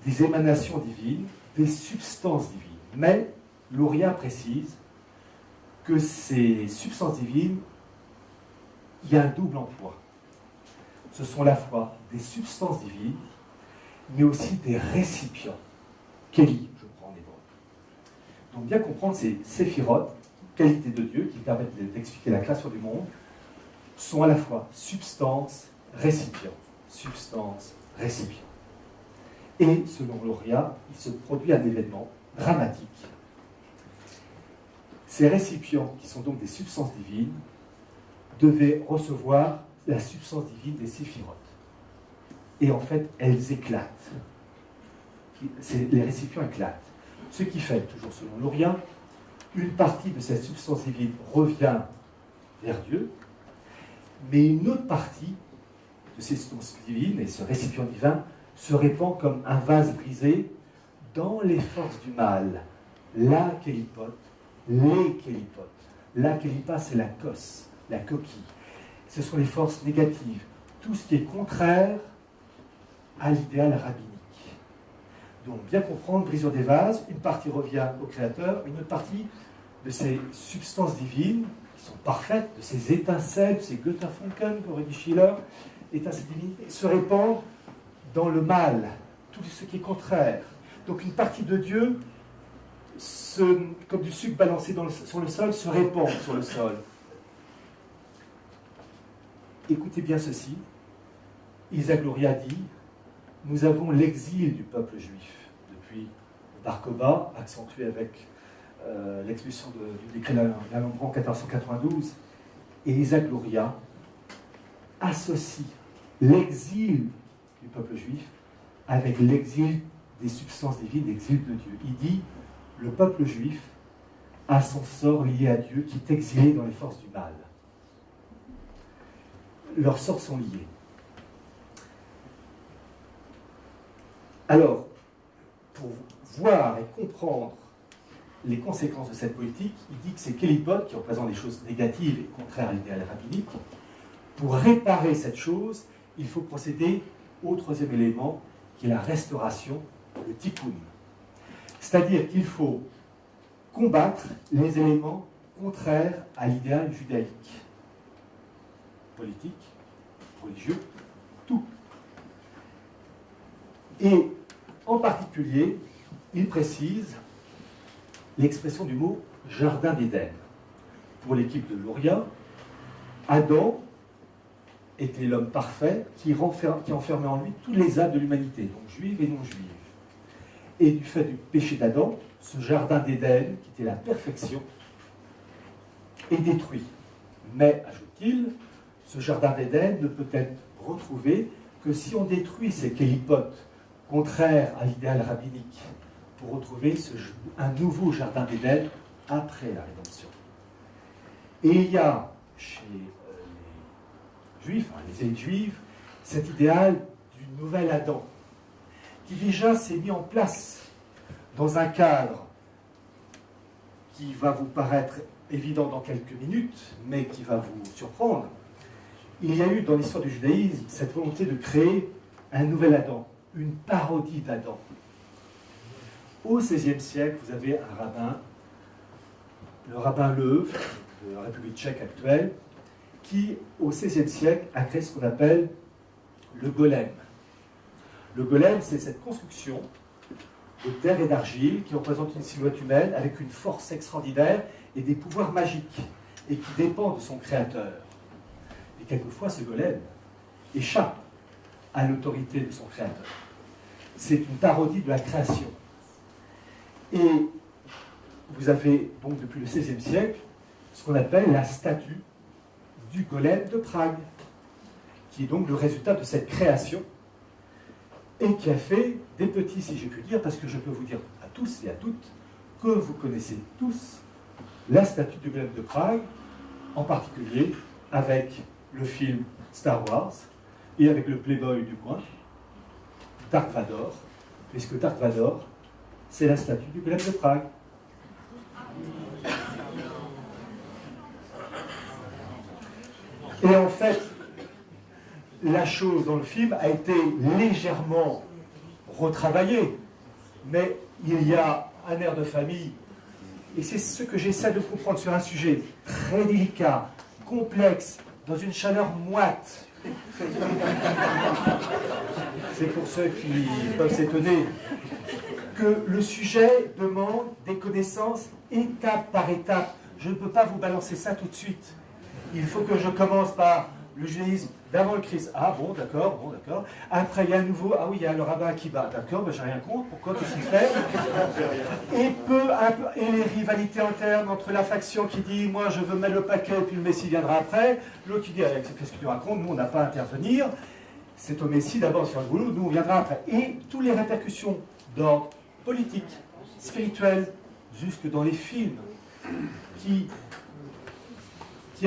des émanations divines, des substances divines. Mais Luria précise que ces substances divines, il y a un double emploi. Ce sont à la fois des substances divines, mais aussi des récipients. Kéli, je prends en hébreu. Donc bien comprendre ces séphirotes, qualités de Dieu, qui permettent d'expliquer la création du monde, sont à la fois substance, récipient. Substance, récipient. Et selon Luria, il se produit un événement dramatique. Ces récipients, qui sont donc des substances divines, devaient recevoir la substance divine des séphirotes. Et en fait, elles éclatent. Les récipients éclatent. Ce qui fait, toujours selon Luria, une partie de cette substance divine revient vers Dieu, mais une autre partie de ces substances divines et ce récipient divin se répand comme un vase brisé dans les forces du mal. La kélipote, les kélipotes. La kélipa, c'est la cosse, la coquille. Ce sont les forces négatives, tout ce qui est contraire à l'idéal rabbinique. Donc, bien comprendre, brisure des vases, une partie revient au Créateur, une autre partie de ces substances divines, qui sont parfaites, de ces étincelles, de ces Götterfunken, qu'aurait dit Schiller, étincelles divines, se répandent dans le mal, tout ce qui est contraire. Donc, une partie de Dieu, comme du sucre balancé sur le sol, se répand sur le sol. Écoutez bien ceci. Isaac Luria dit: nous avons l'exil du peuple juif depuis bar Kokhba, accentué avec l'expulsion du décret d'Alembert en 1492. Et Isaac Luria associe l'exil du peuple juif avec l'exil des substances divines, l'exil de Dieu. Il dit: le peuple juif a son sort lié à Dieu qui est exilé dans les forces du mal. Leurs sorts sont liés. Alors, pour voir et comprendre les conséquences de cette politique, il dit que ces kélipotes, qui représentent des choses négatives et contraires à l'idéal rabbinique, pour réparer cette chose, il faut procéder au troisième élément, qui est la restauration, le tikkun. C'est-à-dire qu'il faut combattre les éléments contraire à l'idéal judaïque. Politique, religieux, tout. Et en particulier, il précise l'expression du mot « jardin d'Éden ». Pour l'équipe de Luria, Adam était l'homme parfait qui enfermait en lui tous les âmes de l'humanité, donc juives et non juives. Et du fait du péché d'Adam, ce jardin d'Éden, qui était la perfection, est détruit. Mais, ajoute-t-il, ce jardin d'Éden ne peut être retrouvé que si on détruit ces kélipotes contraires à l'idéal rabbinique pour retrouver un nouveau jardin d'Éden après la rédemption. Et il y a chez les juifs, les élites juives, cet idéal du nouvel Adam qui déjà s'est mis en place dans un cadre qui va vous paraître évident dans quelques minutes, mais qui va vous surprendre. Il y a eu dans l'histoire du judaïsme cette volonté de créer un nouvel Adam, une parodie d'Adam. Au XVIe siècle, vous avez un rabbin, le rabbin Leuve, de la République tchèque actuelle, qui, au XVIe siècle, a créé ce qu'on appelle le golem. Le golem, c'est cette construction de terre et d'argile qui représente une silhouette humaine avec une force extraordinaire et des pouvoirs magiques, et qui dépend de son créateur. Et quelquefois, ce golem échappe à l'autorité de son créateur. C'est une parodie de la création. Et vous avez donc depuis le XVIe siècle ce qu'on appelle la statue du golem de Prague, qui est donc le résultat de cette création et qui a fait des petits, si j'ai pu dire, parce que je peux vous dire à tous et à toutes que vous connaissez tous la statue du golem de Prague, en particulier avec le film Star Wars et avec le playboy du coin, Dark Vador, puisque Dark Vador, c'est la statue du golem de Prague. Et en fait, la chose dans le film a été légèrement retravaillée, mais il y a un air de famille, et c'est ce que j'essaie de comprendre sur un sujet très délicat, complexe, dans une chaleur moite. C'est pour ceux qui peuvent s'étonner que le sujet demande des connaissances étape par étape. Je ne peux pas vous balancer ça tout de suite. Il faut que je commence par le judaïsme d'avant le Christ. Ah bon, d'accord, bon, d'accord. Après, il y a un nouveau, ah oui, il y a le rabbin Akiba. D'accord, ben, j'ai rien contre. Pourquoi, qu'est-ce qu'il fait? Et les rivalités internes entre la faction qui dit, moi, je veux mettre le paquet, puis le Messie viendra après. L'autre qui dit, qu'est-ce que tu racontes? Nous, on n'a pas à intervenir. C'est au Messie d'abord sur le boulot, nous, on viendra après. Et toutes les répercussions d'ordre politique, spirituel, jusque dans les films, qui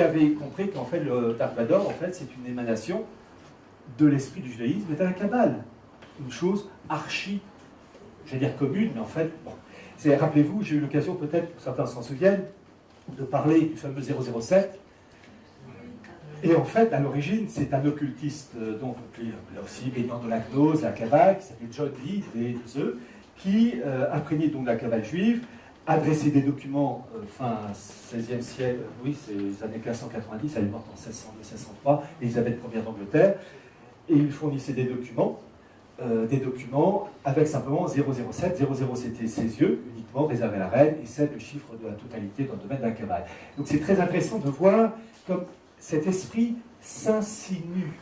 avait compris qu'en fait, le Dark Vador, en fait, c'est une émanation de l'esprit du judaïsme et de la Kabbale. Une chose archi, j'allais dire commune, mais en fait, bon. Rappelez-vous, j'ai eu l'occasion, peut-être, certains s'en souviennent, de parler du fameux 007. Et en fait, à l'origine, c'est un occultiste, donc là aussi, baignant de la gnose, la Kabbale, qui s'appelait John Lee, qui, imprégné donc de la Kabbale juive, adressé des documents fin 16e siècle, oui, c'est les années 1590, elle est morte en 1602-1603, Élisabeth Ier d'Angleterre, et il fournissait des documents avec simplement 007. 00 c'était ses yeux, uniquement réservé à la reine, et 7 le chiffre de la totalité dans le domaine de la Kabbale. Donc c'est très intéressant de voir comme cet esprit s'insinue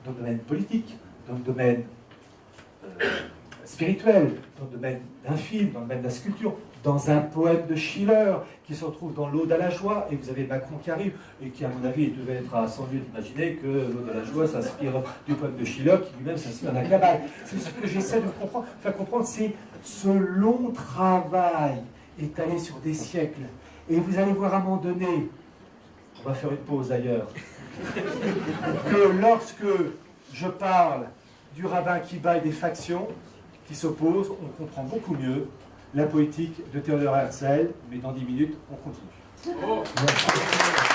dans le domaine politique, dans le domaine spirituel, dans le domaine d'un film, dans le domaine de la sculpture, dans un poème de Schiller qui se retrouve dans l'Aude à la joie, et vous avez Macron qui arrive, et qui, à mon avis, devait être à 100 lieues d'imaginer que l'Aude à la joie s'inspire du poème de Schiller, qui lui-même s'inspire d'un Kabbale. C'est ce que j'essaie de faire comprendre, c'est ce long travail étalé sur des siècles. Et vous allez voir à un moment donné, on va faire une pause d'ailleurs, que lorsque je parle du rabbin Akiba et des factions qui s'opposent, on comprend beaucoup mieux la poétique de Théodore Herzl, mais dans 10 minutes, on continue. Merci.